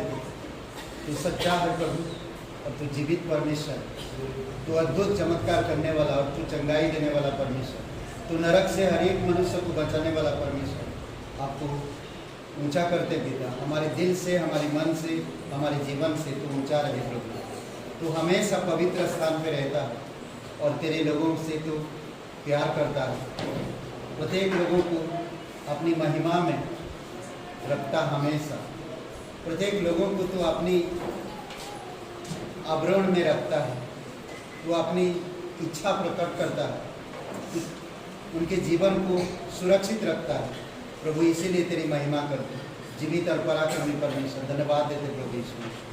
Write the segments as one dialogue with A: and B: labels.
A: देते। तू सच्चा है प्रभु और तू जीवित परमेश्वर, तू अद्भुत चमत्कार करने वाला और तू चंगाई देने वाला परमेश्वर, तू नरक से हर एक मनुष्य को बचाने वाला परमेश्वर। आपको ऊंचा करते पिता, हमारे दिल से, हमारे मन से, हमारे जीवन से तू ऊंचा रहे प्रभु। तू हमेशा पवित्र स्थान पे रहता है और तेरे लोगों से तू प्यार करता है, प्रत्येक लोगों को अपनी महिमा में रखता हमेशा, प्रत्येक लोगों को तू अपनी आवरण में रखता है, तू अपनी इच्छा प्रकट करता है, उनके जीवन को सुरक्षित रखता है प्रभु। इसीलिए तेरी महिमा करते, जीवित और पराक्रमी परमेश्वर, धन्यवाद देते प्रभु यीशु।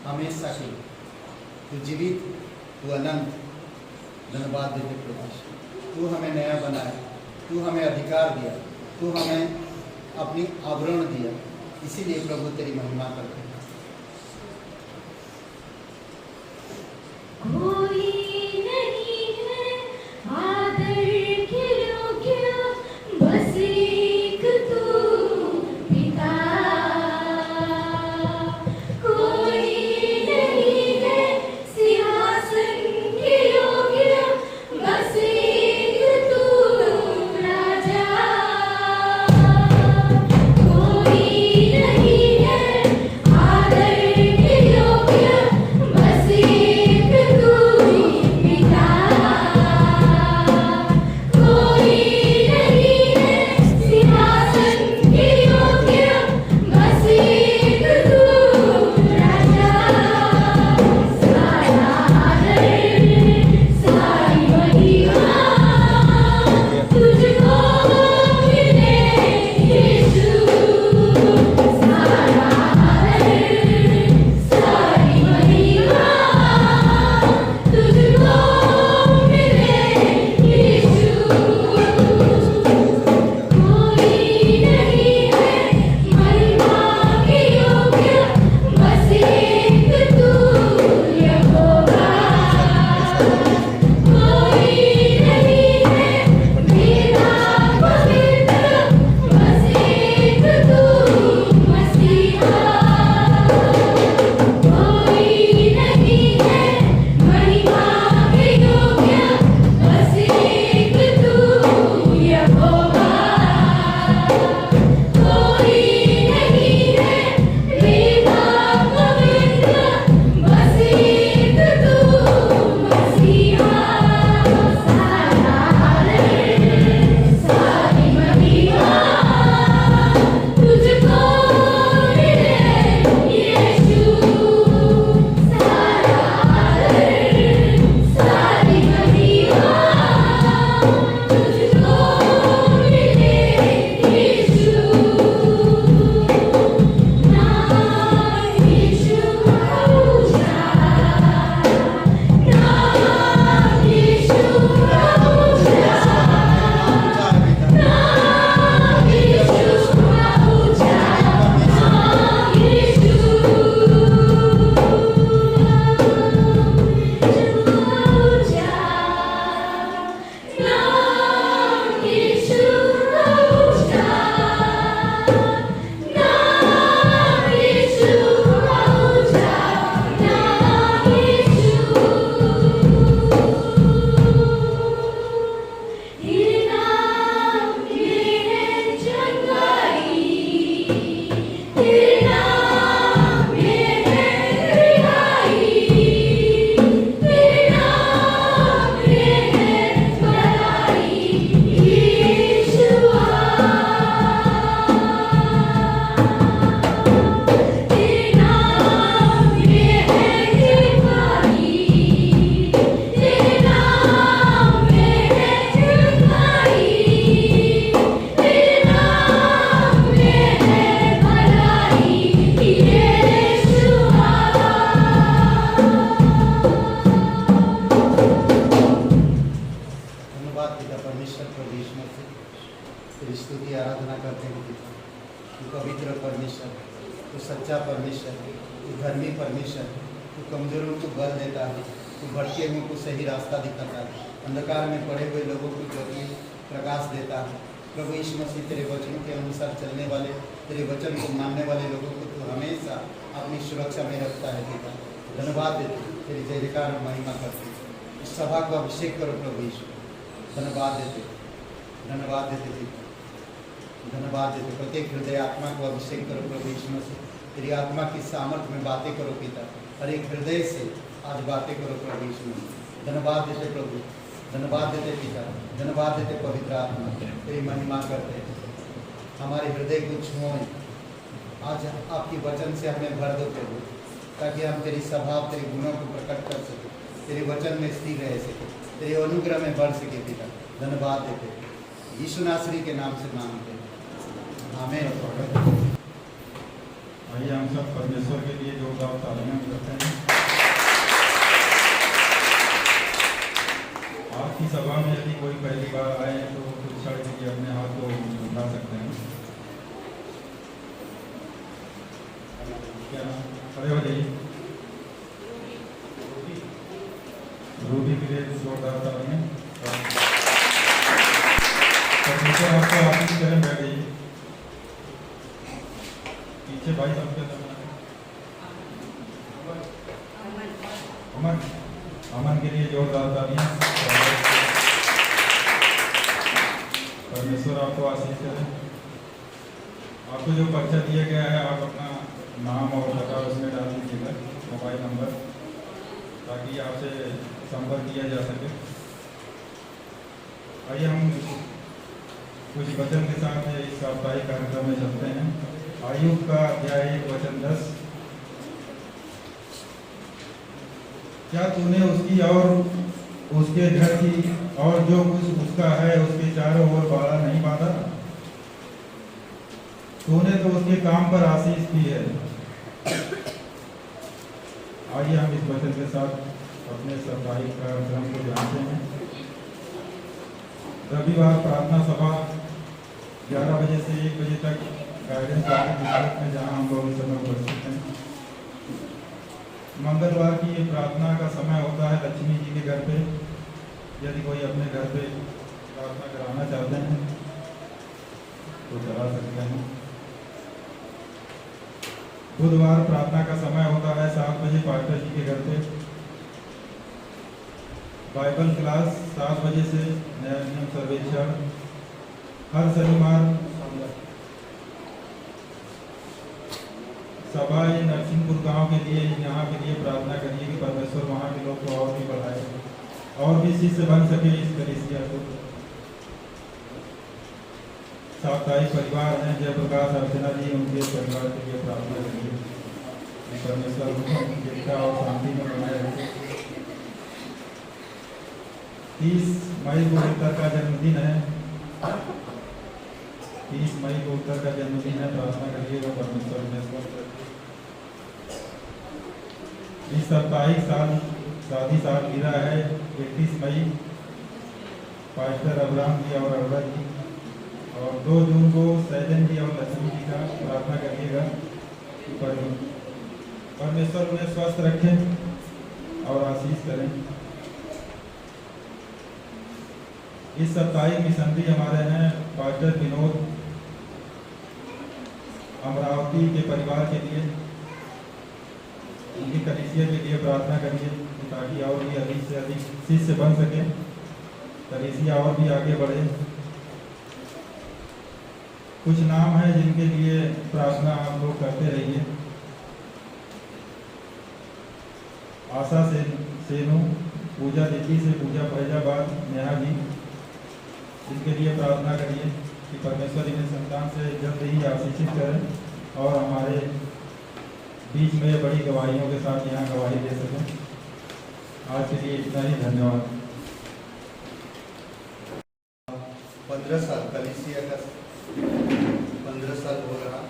A: हमेशा के तू जीवित, तू अनंत। धन्यवाद देते प्रभु, तू हमें नया बनाया, तू हमें अधिकार दिया, तू हमें अपनी आवरण दिया, इसीलिए प्रभु तेरी महिमा करते हैं। धन्यवाद पिता परमेश्वर प्रभु यीशु मसीह, तेरी स्तुति आराधना करते हैं पिता। तू पवित्र परमेश्वर, तू सच्चा परमेश्वर, तू धर्मी परमेश्वर, तू कमजोरों को बल देता है, तू भटके हुए को सही रास्ता दिखाता है, अंधकार में पड़े हुए लोगों को ज्योति प्रकाश देता है। प्रभु यीशु मसीह तेरे वचन के अनुसार चलने वाले, तेरे वचन को मानने वाले लोगों को तू हमेशा अपनी सुरक्षा में रखता है पिता। धन्यवाद देते, तेरी जय जयकार और महिमा करते। इस सभा को अभिषेक करो प्रभु यीशु। धन्यवाद देते पिता, धन्यवाद देते। प्रत्येक हृदय आत्मा को अभिषेक करो प्रभु यीशु मसीह। तेरी आत्मा की सामर्थ्य में बातें करो पिता। हर एक हृदय से आज बातें करो प्रभु यीशु मसीह। धन्यवाद देते प्रभु, धन्यवाद देते पिता, धन्यवाद देते पवित्र आत्मा। तेरी महिमा करते, हमारे हृदय को छुओ आज। आपकी वचन से हमें भर दो प्रभु, ताकि हम तेरी स्वभाव, तेरे गुणों को प्रकट कर सके, तेरे वचन में स्थिर रह सके, तेरे अनुग्रह में बढ़ सके पिता। धन्यवाद देते, यीशु नासरी के नाम से मांगते हैं, आमीन।
B: आइए हम सब परमेश्वर के लिए जोरदार तालियां करते हैं। आपकी सभा में यदि कोई पहली बार आए तो कुछ क्षण के लिए अपने हाथ को उठा सकते हैं। क्या खड़े हो जाइए। रूबी के लिए जोरदार तालियां। परमेश्वर आपको आशीष करें। बैठ जाइए पीछे भाई सबके अमन, अमन के लिए जोरदार तालियां। परमेश्वर आपको आशीष करें। आपको जो पर्चा दिया गया है आप अपना नाम और पता उसमें डाल दीजिएगा, मोबाइल नंबर, ताकि आपसे संपर्क किया जा सके। आइए हम कुछ वचन के साथ इस साप्ताहिक कार्यक्रम में चलते हैं। आयुब का अध्याय 1 वचन 10। क्या तूने उसकी और उसके घर की और जो कुछ उसका है उसके चारों ओर बाड़ा नहीं बांधा? तूने तो उसके काम पर आशीष की है। आइए हम इस वचन के साथ अपने साप्ताहिक कार्यक्रम को जानते हैं। रविवार प्रार्थना सभा 11 बजे से 1 बजे तक गाइडेंस में, जहाँ हम लोग इस समय उपस्थित हैं। मंगलवार की ये प्रार्थना का समय होता है लक्ष्मी जी के घर पे। यदि कोई अपने घर पे प्रार्थना कराना चाहते हैं तो करा सकते हैं। बुधवार प्रार्थना का समय होता है 7 बजे पास्टर जी के घर पे। बाइबल क्लास 7 बजे से नया नियम सर्वेक्षण। हर शनिवार सभा नरसिंहपुर गांव के लिए, यहाँ के लिए प्रार्थना करिए कि परमेश्वर वहाँ के लोग को और भी बढ़ाए और भी शिष्य बन सके इस कलीसिया को। साप्ताहिक परिवार हैं जयप्रकाश अर्चना जी, उनके परिवार के लिए प्रार्थना करिए, परमेश्वर उनको एकता और शांति में बनाए रखे। 30 मई को उत्तर का जन्मदिन है। 30 मई को उत्तर का जन्मदिन है। प्रार्थना करिएगा परमेश्वर में स्वस्थ रखे। इस साप्ताहिक शादी सालगिरह है 31 मई, पास्टर अब्राहम जी और अरबा जी। और 2 जून को सैजन जी और लक्ष्मी जी का प्रार्थना करिएगा कि परमेश्वर उन्हें स्वस्थ रखें और आशीष करें। इस साप्ताहिक मिशनरी हमारे हैं पास्टर विनोद, अमरावती के परिवार के लिए, उनकी कलीसिया के लिए प्रार्थना करिए ताकि और भी अधिक से अधिक शिष्य बन सके, कलीसिया और भी आगे बढ़े। कुछ नाम है जिनके लिए प्रार्थना आप लोग करते रहिए। आशा सेनु, पूजा दिल्ली से, पूजा फैजाबाद, नेहा जी, जिनके लिए प्रार्थना करिए कि परमेश्वर इन्हें संतान से जल्द ही आशीषित करें और हमारे बीच में बड़ी गवाहियों के साथ यहाँ गवाही दे सकें। आज के लिए इतना ही, धन्यवाद।
A: 15 साल कलीसिया का 15 साल हो रहा।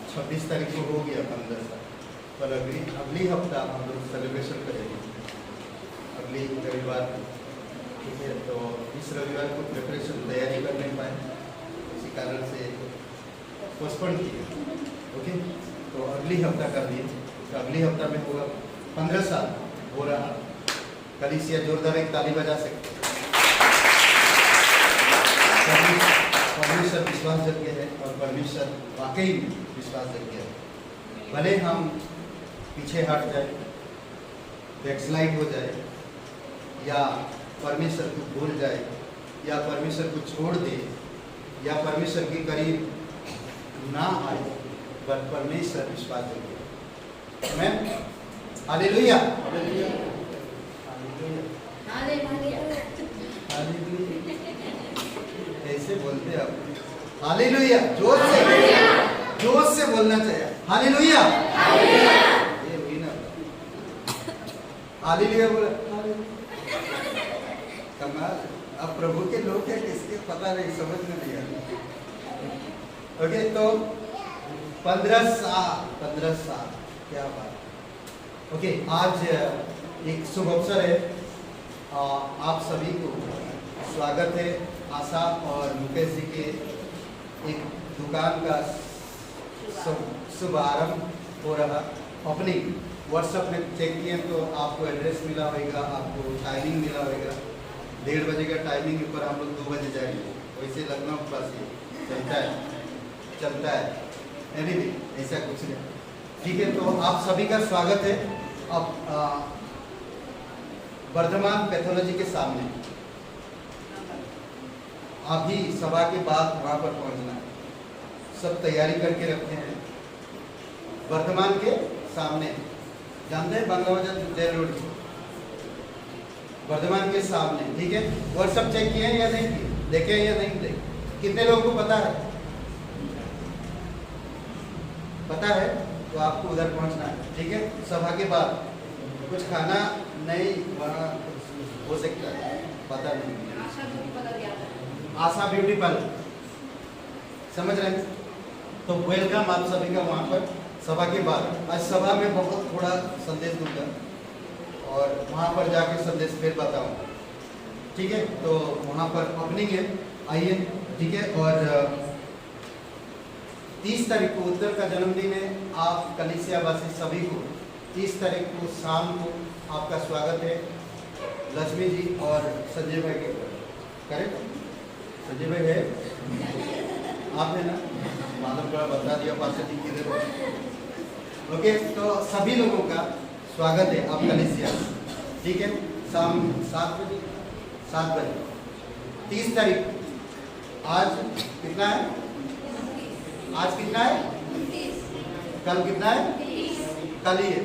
A: 26 तारीख को हो गया 15 साल, पर अगली हफ्ता हम लोग सेलिब्रेशन करेंगे, अगली रविवार। ठीक है, तो इस रविवार को प्रिपरेशन तैयारी कर नहीं पाए, इसी कारण से पोस्टपोन किया। ओके, तो अगली हफ्ता कर दिए, तो अगली हफ्ता में होगा 15 साल हो रहा। कलीसिया जोरदार एक ताली बजा सकते। परमेश्वर विश्वास योग्य है और परमेश्वर वाकई में विश्वास योग्य है। भले हम पीछे हट जाए, बैकस्लाइड हो जाए, या परमेश्वर को भूल जाए, या परमेश्वर को छोड़ दे, या परमेश्वर के करीब ना आए, पर परमेश्वर विश्वास योग्य है। आमीन, हालेलुया, हालेलुया, हालेलुया। ऐसे बोलते हैं आप, हालेलुया, जोर से बोलना चाहिए, हालेलुया। ये हुई ना, हालेलुया बोला, कमाल। अब प्रभु के लोग हैं, किसके पता नहीं, समझ में नहीं आता। ओके, तो 15 साल, क्या बात। ओके, आज एक शुभ अवसर है, आप सभी को स्वागत है। आशा और मुकेश जी के एक दुकान का शुभारंभ हो रहा। अपनी व्हाट्सएप में चेक किए तो आपको एड्रेस मिला होगा, आपको टाइमिंग मिला होगा। 1:30 बजे का टाइमिंग पर हम लोग 2 बजे जाएंगे। वैसे लखनऊ पास चलता है एनीवे, ऐसा कुछ नहीं। ठीक है, तो आप सभी का स्वागत है। अब वर्धमान पैथोलॉजी के सामने अभी सभा के बाद वहाँ पर पहुँचना है, सब तैयारी करके रखे हैं। वर्धमान के सामने, जानते हैं बंगावजा जेल रोड, वर्धमान के सामने। ठीक है, व्हाट्सएप चेक किए हैं या नहीं किए, देखे या नहीं देखे? कितने लोगों को पता है? पता है तो आपको उधर पहुँचना है। ठीक है, सभा के बाद कुछ खाना नहीं वहाँ हो सकता है, पता नहीं। आशा ब्यूटी पार्लर, समझ रहे हैं? तो वेलकम आप सभी का वहाँ पर सभा के बाद। आज सभा में बहुत थोड़ा संदेश दूंगा और वहाँ पर जाके संदेश फिर बताऊंगा। ठीक है, तो वहाँ पर ओपनिंग है, आइए। ठीक है, और 30 तारीख को उत्तर का जन्मदिन है। आप कलीसियावासी सभी को 30 तारीख को शाम को आपका स्वागत है। लक्ष्मी जी और संजय भाई के करेक्ट, संजय भाई है, आप है ना, मालूम पड़ा, बता दिया पास किधर। ओके, तो सभी लोगों का स्वागत है आप कलीसिया। ठीक है, शाम 7 बजे 30 तारीख। आज कितना है? आज कितना है? कल कितना है? कल ही है,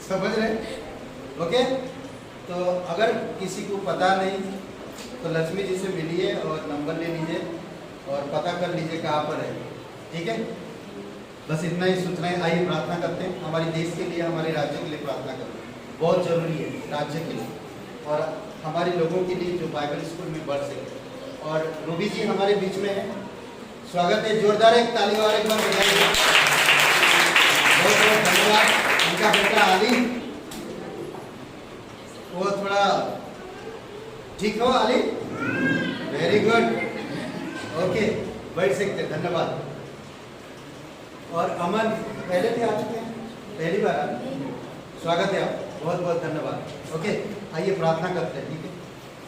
A: समझ रहे? ओके, तो अगर किसी को पता नहीं तो लक्ष्मी जी से मिलिए और नंबर ले लीजिए और पता कर लीजिए कहाँ पर है। ठीक है, बस इतना ही सूचना है। आइए प्रार्थना करते हैं, हमारे देश के लिए, हमारे राज्य के लिए प्रार्थना करते हैं। बहुत जरूरी है राज्य के लिए और हमारे लोगों के लिए जो बाइबल स्कूल में बढ़ सके। और रूबी जी हमारे बीच में है, स्वागत है। जोरदार एक ताली और एक बार बजाइए। बहुत बहुत धन्यवाद। उनका बेटा आली, वो थोड़ा ठीक हो आली? वेरी गुड, ओके, बैठ सकते, धन्यवाद। और अमन पहले भी आ चुके हैं, पहली बार स्वागत है आप, बहुत बहुत धन्यवाद। ओके, आइए प्रार्थना करते हैं। ठीक है,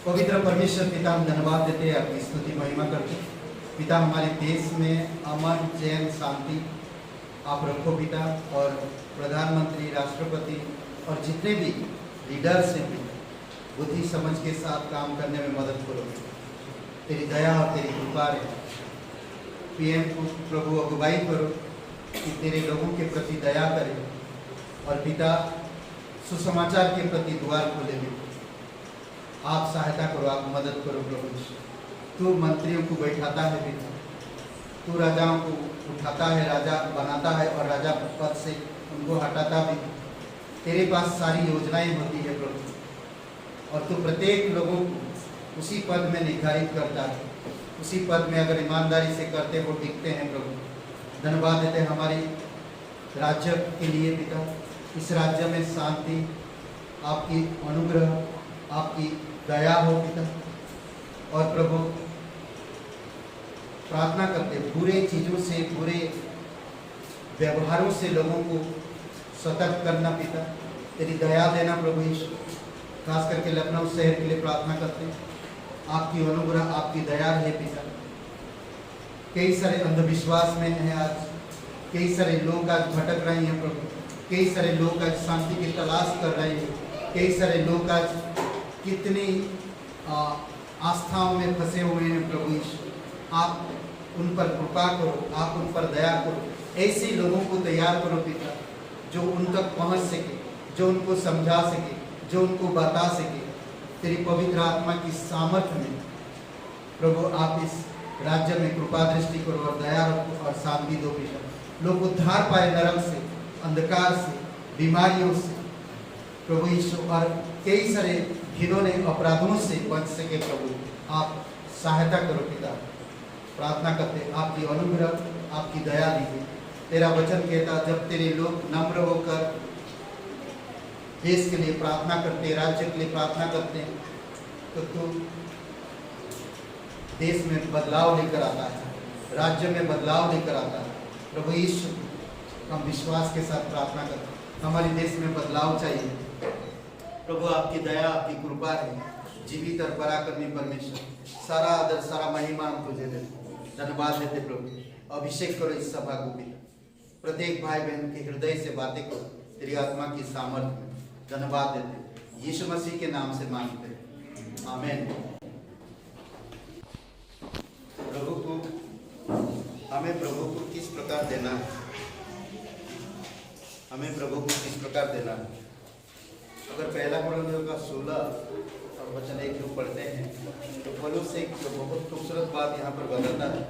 A: पवित्र परमेश्वर पिता, हम धन्यवाद देते हैं, आपकी स्तुति महिमा करते हैं। पिता, हमारे देश में अमन, चैन, शांति आप रखो पिता, और प्रधानमंत्री, राष्ट्रपति और जितने भी लीडर्स हैं, बुद्धि समझ के साथ काम करने में मदद करो। तेरी दया और तेरी कृपा रहे। पीएम को प्रभु अगुवाई करो कि तेरे लोगों के प्रति दया करे, और पिता सुसमाचार के प्रति द्वार खोले भी। आप सहायता करो, आप मदद करो प्रभु। तू मंत्रियों को बैठाता है पिता, तू राजाओं को उठाता है, राजा बनाता है और राजा पद से उनको हटाता भी। तेरे पास सारी योजनाएं होती है प्रभु, और तू प्रत्येक लोगों को उसी पद में निर्धारित करता है। उसी पद में अगर ईमानदारी से करते हो टिकते हैं प्रभु। धन्यवाद देते हैं हमारे राज्य के लिए पिता। इस राज्य में शांति, आपकी अनुग्रह, आपकी दया हो पिता। और प्रभु प्रार्थना करते बुरे चीज़ों से, बुरे व्यवहारों से लोगों को सतर्क करना पिता, तेरी दया देना प्रभु यीशु। खास करके लखनऊ शहर के लिए प्रार्थना करते हैं, आपकी अनुग्रह, आपकी दया है पिता। कई सारे अंधविश्वास में हैं आज, कई सारे लोग आज भटक रहे हैं प्रभु, कई सारे लोग आज शांति की तलाश कर रहे हैं, कई सारे लोग आज कितनी आस्थाओं में फंसे हुए हैं प्रभु यीशु। आप उन पर कृपा करो, आप उन पर दया करो, ऐसे लोगों को तैयार करो पिता, जो उन तक पहुंच सके, जो उनको समझा सके, जो उनको बता सके। तेरी पवित्र आत्मा की सामर्थ्य में प्रभु आप इस राज्य में कृपा दृष्टि करो और दया रखो और शांति दो पिता। लोग उद्धार पाए नरक से, अंधकार से, बीमारियों से प्रभु यीशु, और कई सारे घिनौने अपराधों से बच सके प्रभु। आप सहायता करो पिता। प्रार्थना करते आपकी अनुग्रह, आपकी दया दीजिए। तेरा वचन कहता जब तेरे लोग नम्र होकर देश के लिए प्रार्थना करते, राज्य के लिए प्रार्थना करते हैं, तो तू देश में बदलाव लेकर आता है, राज्य में बदलाव लेकर आता है प्रभु यीशु। हम विश्वास के साथ प्रार्थना करते हैं, हमारे देश में बदलाव चाहिए प्रभु। आपकी दया, आपकी कृपा है, जीवित और पराक्रमी परमेश्वर। सारा आदर, सारा महिमा हम तुझे देते, धन्यवाद देते प्रभु। अभिषेक करो इस सभा को भी, प्रत्येक भाई बहन के हृदय से बातें करो तेरी आत्मा की सामर्थ्य में। धन्यवाद देते यीशु मसीह के नाम से मांगते हैं, आमीन। प्रभु को, हमें प्रभु को किस प्रकार देना है, हमें प्रभु को किस प्रकार देना है। अगर पहला कोरिन्थियों का 16 और वचन 1 जो पढ़ते हैं तो पौलुस एक बहुत खूबसूरत बात यहाँ पर बताता है।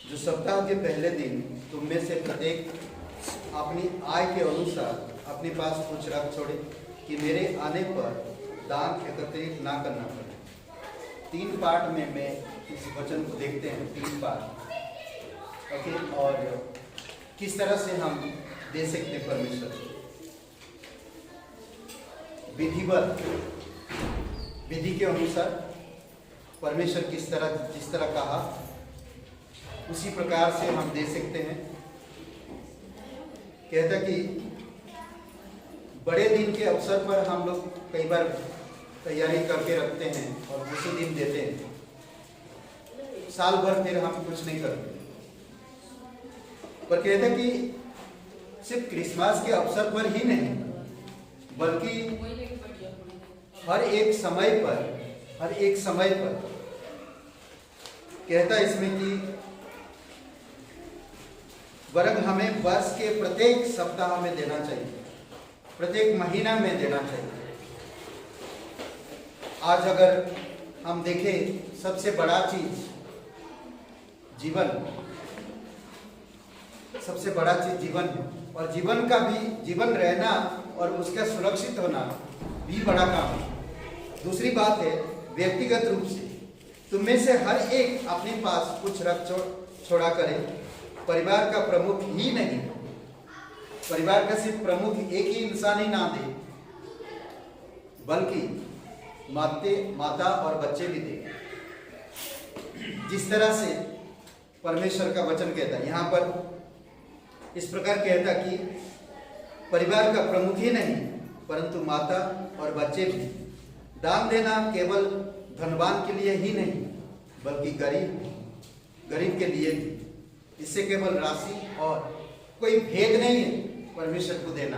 A: जो सप्ताह के पहले दिन तुम में से प्रत्येक अपनी आय के अनुसार अपने पास कुछ रख छोड़े, कि मेरे आने पर दान एकत्रित ना करना पड़े। 3 पार्ट में मैं इस वचन को देखते हैं, 3 पार्ट। ओके, और किस तरह से हम दे सकते हैं परमेश्वर को। विधिवत, विधि के अनुसार परमेश्वर जिस तरह कहा उसी प्रकार से हम दे सकते हैं। कहता कि बड़े दिन के अवसर पर हम लोग कई बार तैयारी करके रखते हैं और उसी दिन देते हैं, साल भर फिर हम कुछ नहीं करते। पर कहता कि सिर्फ क्रिसमस के अवसर पर ही नहीं, बल्कि हर एक समय पर कहता इसमें कि वरन हमें वर्ष के प्रत्येक सप्ताह में देना चाहिए, प्रत्येक महीना में देना चाहिए। आज अगर हम देखें, सबसे बड़ा चीज जीवन, सबसे बड़ा चीज जीवन है, और जीवन का भी, जीवन रहना और उसका सुरक्षित होना भी बड़ा काम है। दूसरी बात है व्यक्तिगत रूप से तुम में से हर एक अपने पास कुछ रख छोड़ा करे। परिवार का प्रमुख ही नहीं, परिवार का सिर्फ प्रमुख एक ही इंसान ही ना दे, बल्कि माता और बच्चे भी दे। जिस तरह से परमेश्वर का वचन कहता है, यहाँ पर इस प्रकार कहता कि परिवार का प्रमुख ही नहीं परंतु माता और बच्चे भी। दान देना केवल धनवान के लिए ही नहीं बल्कि गरीब के लिए भी। इससे केवल राशि और कोई भेद नहीं है परमेश्वर को देना।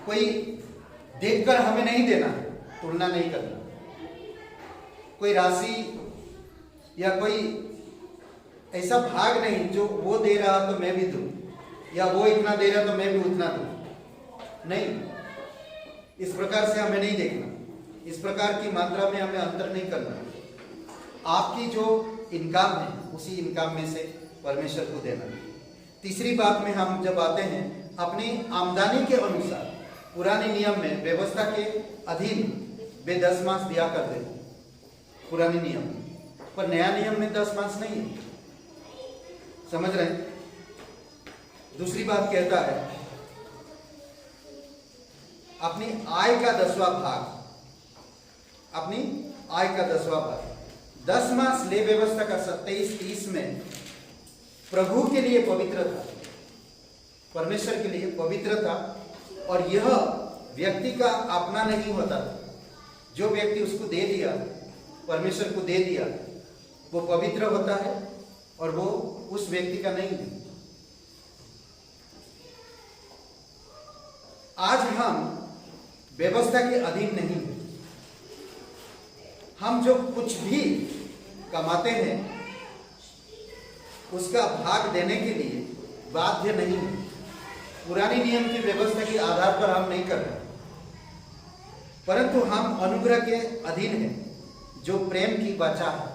A: कोई देखकर हमें नहीं देना, तुलना नहीं करना। कोई राशि या कोई ऐसा भाग नहीं जो वो दे रहा तो मैं भी दूं, या वो इतना दे रहा तो मैं भी उतना दूं। नहीं, इस प्रकार से हमें नहीं देखना, इस प्रकार की मात्रा में हमें अंतर नहीं करना। आपकी जो इनकम है उसी इनकम में से परमेश्वर को देना। तीसरी बात में हम जब आते हैं, अपनी आमदनी के अनुसार पुराने नियम में व्यवस्था के अधीन वे 10 मास दिया करते थे, पुराने नियम में। पर नया नियम में 10 मास नहीं है, समझ रहे हैं? दूसरी बात कहता है अपनी आय का 10वां भाग, अपनी आय का 10वां भाग। 10 मास ले व्यवस्था का 27-30 में प्रभु के लिए पवित्र था, परमेश्वर के लिए पवित्र था, और यह व्यक्ति का अपना नहीं होता था। जो व्यक्ति उसको दे दिया, परमेश्वर को दे दिया, वो पवित्र होता है और वो उस व्यक्ति का नहीं है। आज हम व्यवस्था के अधीन नहीं हैं। हम जो कुछ भी कमाते हैं उसका भाग देने के लिए बाध्य नहीं है। पुरानी नियम की व्यवस्था के आधार पर हम नहीं कर रहे, परंतु हम अनुग्रह के अधीन हैं जो प्रेम की वाचा है।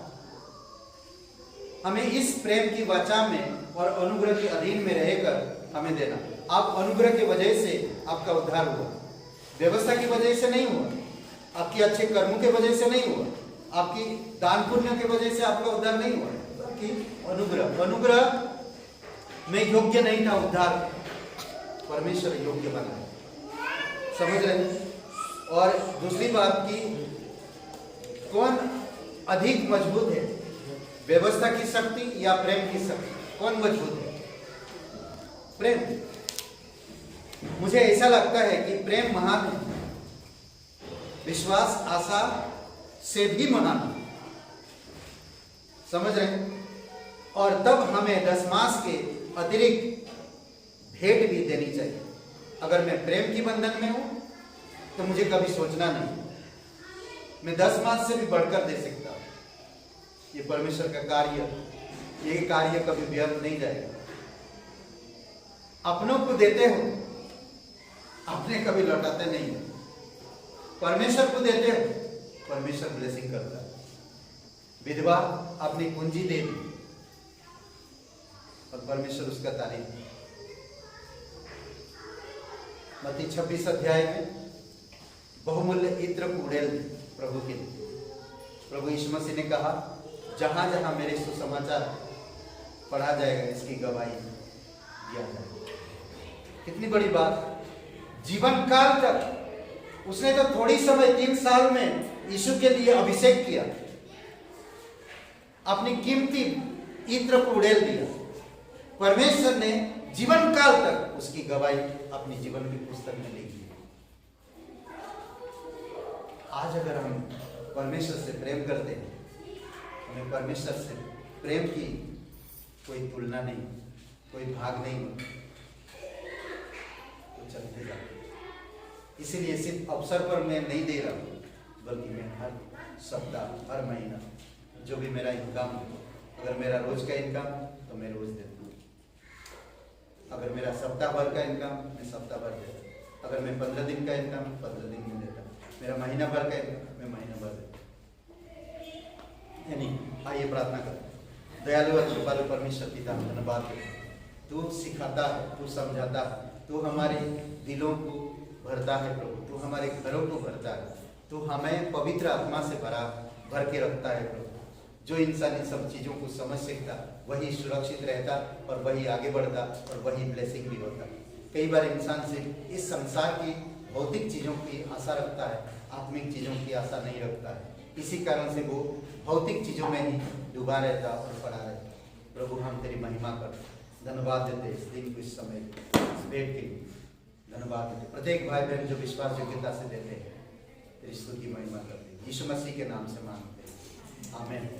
A: हमें इस प्रेम की वाचा में और अनुग्रह के अधीन में रहकर हमें देना। आप अनुग्रह की वजह से आपका उद्धार हुआ, व्यवस्था की वजह से नहीं हुआ, आपके अच्छे कर्मों के वजह से नहीं हुआ, आपकी दान पुण्य के वजह से आपका उद्धार नहीं हुआ, बल्कि अनुग्रह में योग्य नहीं था उद्धार, परमेश्वर योग्य बना। समझ रहे हैं? और दूसरी बात की कौन अधिक मजबूत है, व्यवस्था की शक्ति या प्रेम की शक्ति? कौन मजबूत है? प्रेम। मुझे ऐसा लगता है कि प्रेम महान है, विश्वास आशा से भी महान है। समझ रहे हैं? और तब हमें 10 मास के अतिरिक्त भेंट भी देनी चाहिए। अगर मैं प्रेम की बंधन में हूं तो मुझे कभी सोचना नहीं, मैं 10 मास से भी बढ़कर दे सकता हूं। ये परमेश्वर का कार्य, ये कार्य कभी व्यर्थ नहीं जाएगा। अपनों को देते हो, अपने कभी लौटाते नहीं हो। परमेश्वर को देते हो, परमेश्वर ब्लेसिंग करता है। विधवा अपनी कुंजी दे दी और परमेश्वर उसका तारीफ। मत्ती 26 अध्याय में बहुमूल्य इत्र उड़ेल प्रभु के लिए प्रभु यीशु मसीह ने कहा, जहां जहां मेरे सुसमाचार पढ़ा जाएगा इसकी गवाही दिया जाएगा। कितनी बड़ी बात। जीवन काल तक उसने तो थोड़ी समय 3 साल में यीशु के लिए अभिषेक किया, अपनी कीमती इत्र को उड़ेल दिया। परमेश्वर ने जीवन काल तक उसकी गवाही अपनी जीवन की पुस्तक में लिखी। आज अगर हम परमेश्वर से प्रेम करते हैं, हमें परमेश्वर से प्रेम की कोई तुलना नहीं, कोई भाग नहीं होता, तो चलते जाते। इसीलिए सिर्फ अवसर पर मैं नहीं दे रहा हूँ, बल्कि मैं हर सप्ताह, हर महीना जो भी मेरा इनकम, अगर मेरा रोज का इनकम तो मैं रोज देता हूँ। अगर मेरा सप्ताह भर का इनकम, मैं सप्ताह भर देता हूँ। अगर मैं 15 दिन का इनकम, 15 दिन में देता हूँ। मेरा महीना भर का इनकम, मैं महीना भर देता हूँ। यानी आइए प्रार्थना करें। दयालु और कृपालु परमेश्वर पिता, धन्यवाद है, तू सिखाता है, तू समझाता है, तू हमारे दिलों को भरता है प्रभु, तू हमारे घरों को भरता है, तू हमें पवित्र आत्मा से भर के रखता है प्रभु। जो इंसान इन सब चीज़ों को समझ सकता, वही सुरक्षित रहता और वही आगे बढ़ता और वही ब्लेसिंग भी होता। कई बार इंसान से इस संसार की भौतिक चीज़ों की आशा रखता है, आत्मिक चीज़ों की आशा नहीं रखता है। इसी कारण से वो भौतिक चीज़ों में ही डूबा रहता और पड़ा रहता। प्रभु हम तेरी महिमा कर, धन्यवाद देते इस दिन को, इस समय, इस भेंट के लिए धन्यवाद देते। प्रत्येक भाई बहन जो विश्वास योग्यता से देते हैं, तेरी स्तुति महिमा करते हैं। यीशु मसीह के नाम से मांगते हैं, आमीन।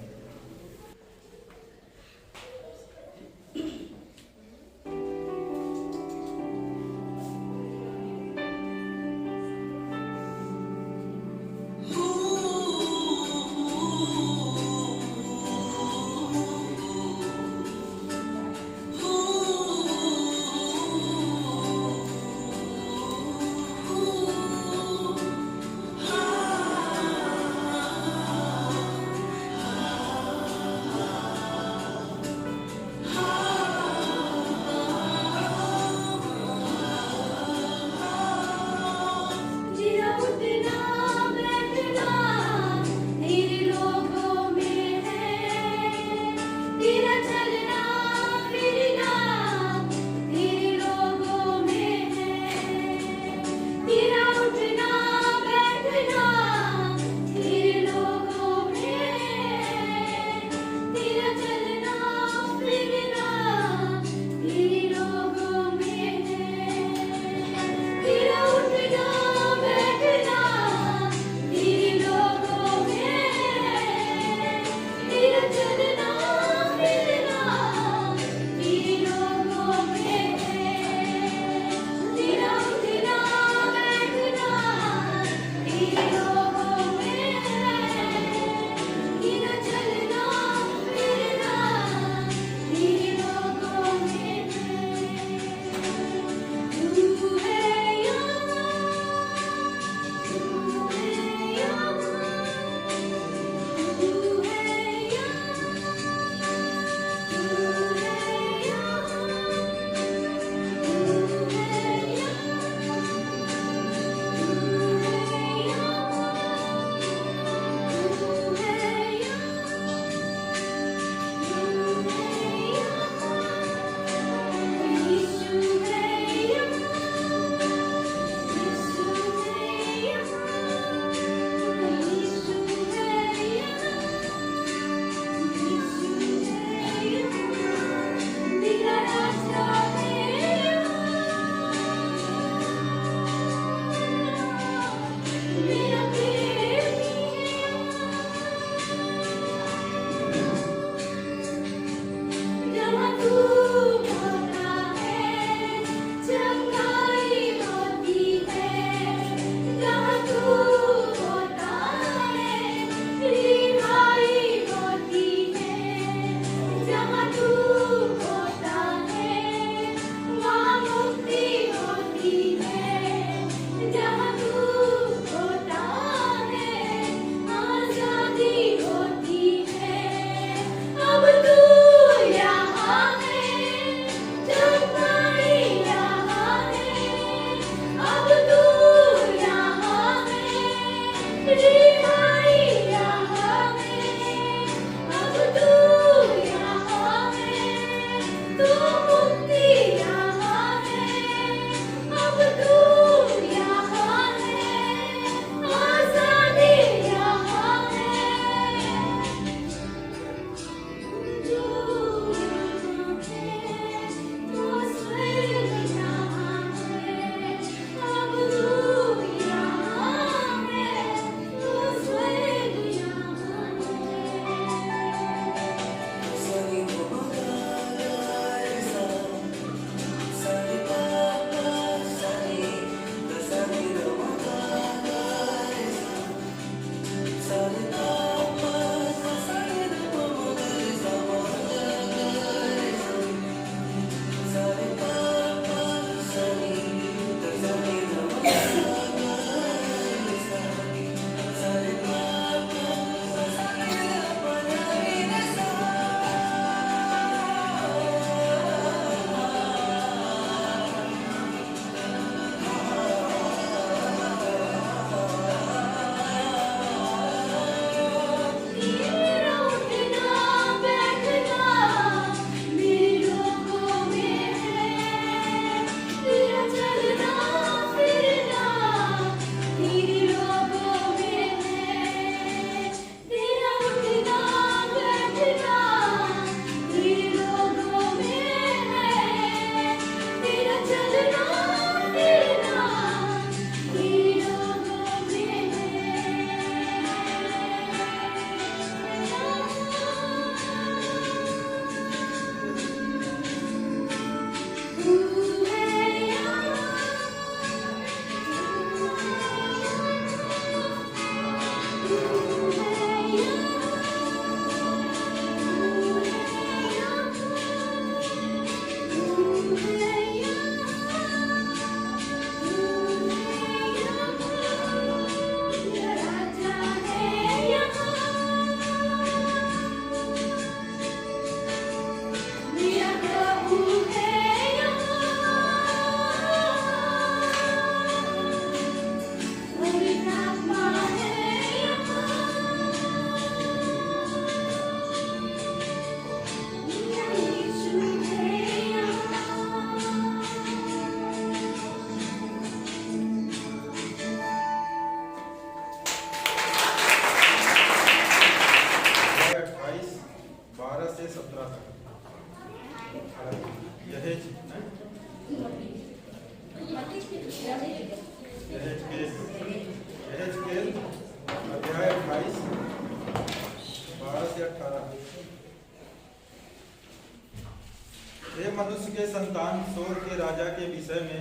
B: हे मनुष्य के संतान, सोर के राजा के विषय में।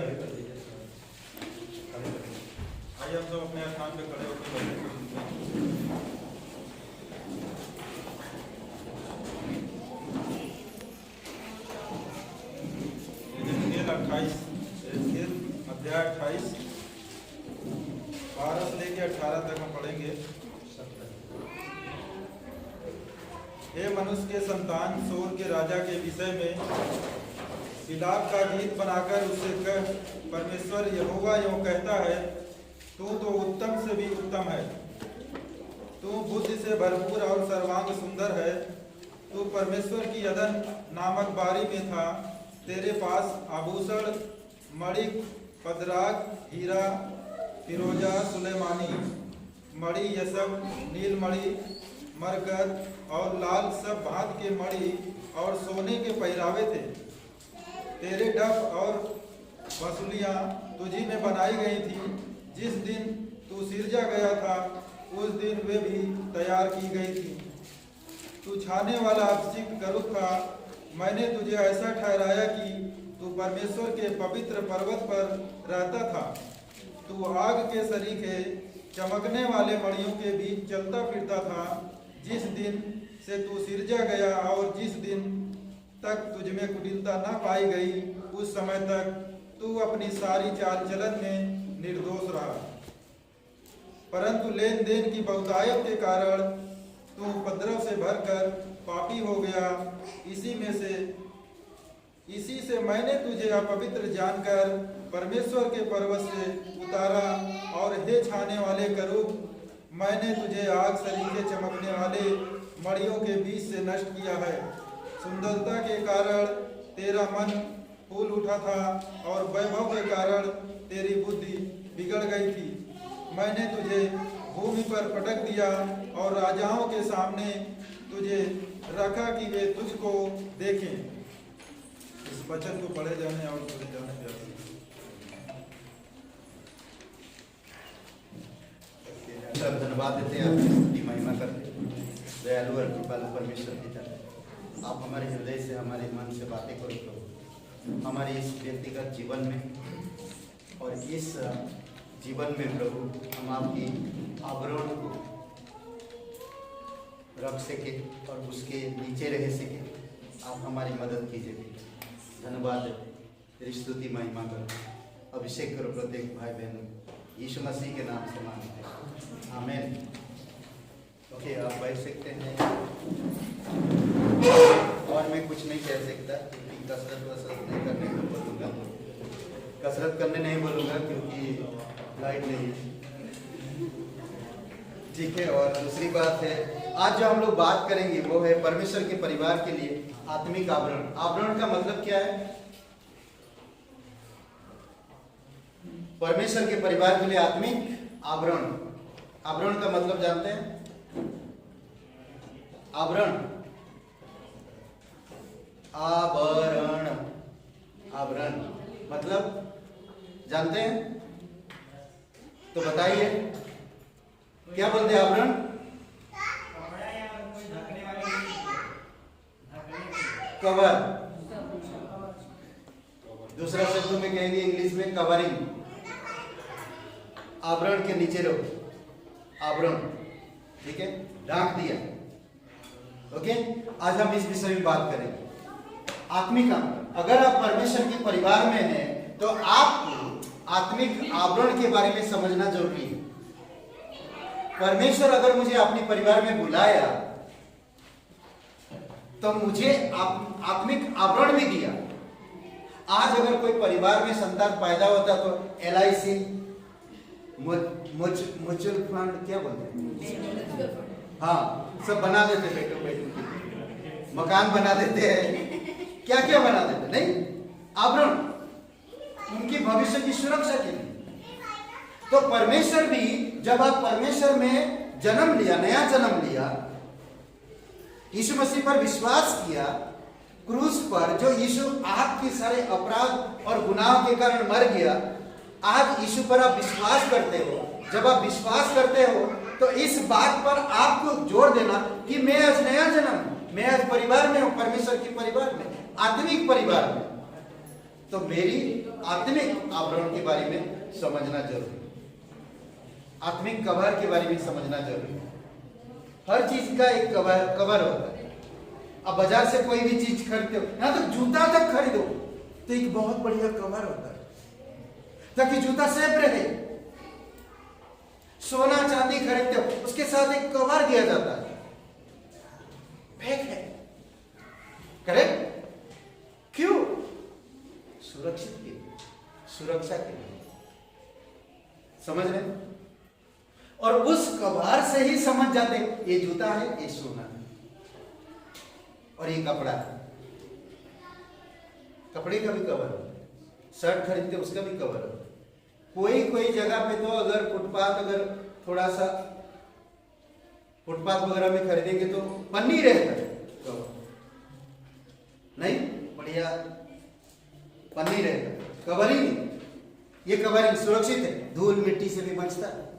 B: आइए हम सब अपने स्थान पे खड़े होकर अध्याय 28 12 से लेकर 18 तक हम पढ़ेंगे। हे मनुष्य के संतान, सोर के राजा के विषय में विलाप का गीत बनाकर उससे कह, परमेश्वर यहोवा यों कहता है, तू तो उत्तम से भी उत्तम है, तू बुद्धि से भरपूर और सर्वांग सुंदर है। तू परमेश्वर की अदन नामक बारी में था। तेरे पास आभूषण, मणिक, पदराग, हीरा, फिरोजा, सुलेमानी, मणि, यसब, नीलमणि, मरकत और लाल सब भांत के मणि और सोने के पहरावे थे। तेरे डफ और बंसुलियां तुझी में बनाई गई थी। जिस दिन तू सिरजा गया था उस दिन वे भी तैयार की गई थी। तू छाने वाला अभिषिक्त करूब था। मैंने तुझे ऐसा ठहराया कि तू परमेश्वर के पवित्र पर्वत पर रहता था। तू आग के सरीखे चमकने वाले मणियों के बीच चलता फिरता था। जिस दिन से तू सिरजा गया और जिस दिन तक तुझमें कुटिलता न पाई गई, उस समय तक तू अपनी सारी चाल चलन में निर्दोष रहा। परंतु लेन देन की बहुतायत के कारण तू उपद्रव से भरकर पापी हो गया। इसी से मैंने तुझे अपवित्र जानकर परमेश्वर के पर्वत से उतारा। और हे छाने वाले करूब, मैंने तुझे आग सरीखे चमकने वाले मणियों के बीच से नष्ट किया है। सुंदरता के कारण तेरा मन फूल उठा था और वैभव के कारण तेरी बुद्धि बिगड़ गई थी। मैंने तुझे भूमि पर पटक दिया और राजाओं के सामने तुझे रखा कि वे तुझको देखें। इस वचन को पढ़े जाने और सुने जाने की
A: धन्यवाद देते हैं, आपकी स्तुति महिमा करते हैं। दयालु और कृपालु परमेश्वर पिता, आप हमारे हृदय से, हमारे मन से बातें करो प्रभु। हमारे इस व्यक्तिगत जीवन में और इस जीवन में प्रभु हम आपकी आवरण को रख सके और उसके नीचे रह सके, आप हमारी मदद कीजिए बेटा। धन्यवाद देते, तेरी स्तुति महिमा करो, अभिषेक करो प्रत्येक भाई बहनों, यीशु मसीह के नाम से मांगते हैं, आमीन। ओके, आप बैठ सकते हैं। और मैं कुछ नहीं कह सकता क्योंकि कसरत वसरत नहीं करने को बोलूँगा, कसरत करने नहीं बोलूँगा क्योंकि लाइट नहीं है, ठीक है। और दूसरी बात है, आज जो हम लोग बात करेंगे वो है परमेश्वर के परिवार के लिए आत्मिक आवरण। आवरण का मतलब क्या है? परमेश्वर के परिवार के लिए आत्मिक आवरण। आवरण का मतलब जानते हैं? आवरण, आवरण, आवरण मतलब जानते हैं? तो बताइए क्या बोलते हैं आवरण? कवर। दूसरा शब्द में कहेंगे इंग्लिश में कवरिंग। आवरण के नीचे रहो, आवरण, ठीक है, ढांक दिया। ओके, आज हम इस विषय में बात करेंगे आत्मिक आवरण। अगर आप परमेश्वर के परिवार में हैं तो आपको आत्मिक आवरण के बारे में समझना जरूरी है। परमेश्वर अगर मुझे अपने परिवार में बुलाया तो मुझे आत्मिक आवरण भी दिया। आज अगर कोई परिवार में संतान पैदा होता तो LIC, म्यूचुअल फंड, क्या बोलते हैं, हाँ, सब बना देते, बेटो बेटो मकान बना देते हैं, क्या क्या बना देते, नहीं? आवरण उनकी भविष्य की सुरक्षा के लिए। तो परमेश्वर भी, जब आप परमेश्वर में जन्म लिया, नया जन्म लिया, यीशु मसीह पर विश्वास किया, क्रूस पर जो यीशु आपके सारे अपराध और गुनाहों के कारण मर गया, आज यीशु पर आप विश्वास करते हो। जब आप विश्वास करते हो तो इस बात पर आपको जोर देना कि मैं आज नया जन्म, मैं आज परिवार में हूं, परमेश्वर के परिवार में, आत्मिक परिवार में। तो मेरी आत्मिक आवरण के बारे में समझना जरूरी है, आत्मिक कवर के बारे में समझना जरूरी है। हर चीज का एक कवर होता है। अब बाजार से कोई भी चीज खरीदते हो, यहां तक जूता तक खरीदो तो एक बहुत बढ़िया कवर होता है ताकि जूता सेफ रहे। सोना चांदी खरीदते हो, उसके साथ एक कवर दिया जाता है, फेक है, करेक्ट? क्यों? सुरक्षित के, सुरक्षा के लिए, समझ रहे? और उस कवर से ही समझ जाते ये जूता है, ये सोना है, और ये कपड़ा है। कपड़े का भी कवर होता है, शर्ट खरीदते उसका भी कवर होता है। कोई जगह पे तो अगर फुटपाथ, अगर थोड़ा सा फुटपाथ वगैरह में खरीदेंगे तो पन्नी रहता है, कवर नहीं, बढ़िया पन्नी रहता है, कवरिंग। ये कवरिंग सुरक्षित है, धूल मिट्टी से भी बचता है।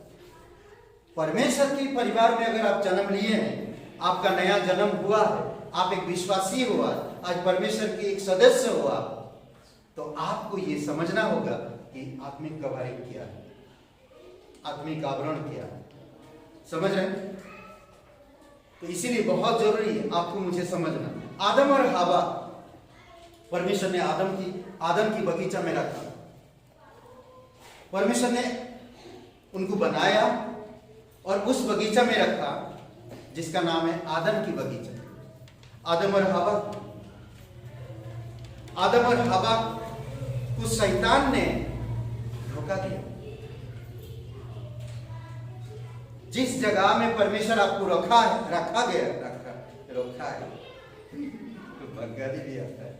A: परमेश्वर के परिवार में अगर आप जन्म लिए हैं, आपका नया जन्म हुआ है, आप एक विश्वासी हुआ, आज परमेश्वर के एक सदस्य हुआ, तो आपको ये समझना होगा कि आत्मिक कवरिंग क्या है, आत्मिक आवरण क्या है। समझ रहे हैं? तो इसीलिए बहुत जरूरी है आपको मुझे समझना। आदम और हवा, परमेश्वर ने आदम की बगीचा में रखा। परमेश्वर ने उनको बनाया और उस बगीचा में रखा जिसका नाम है आदम की बगीचा। आदम और हवा को शैतान ने धोखा दिया। जिस जगह में परमेश्वर आपको रखा है, बंगाली भी आता है,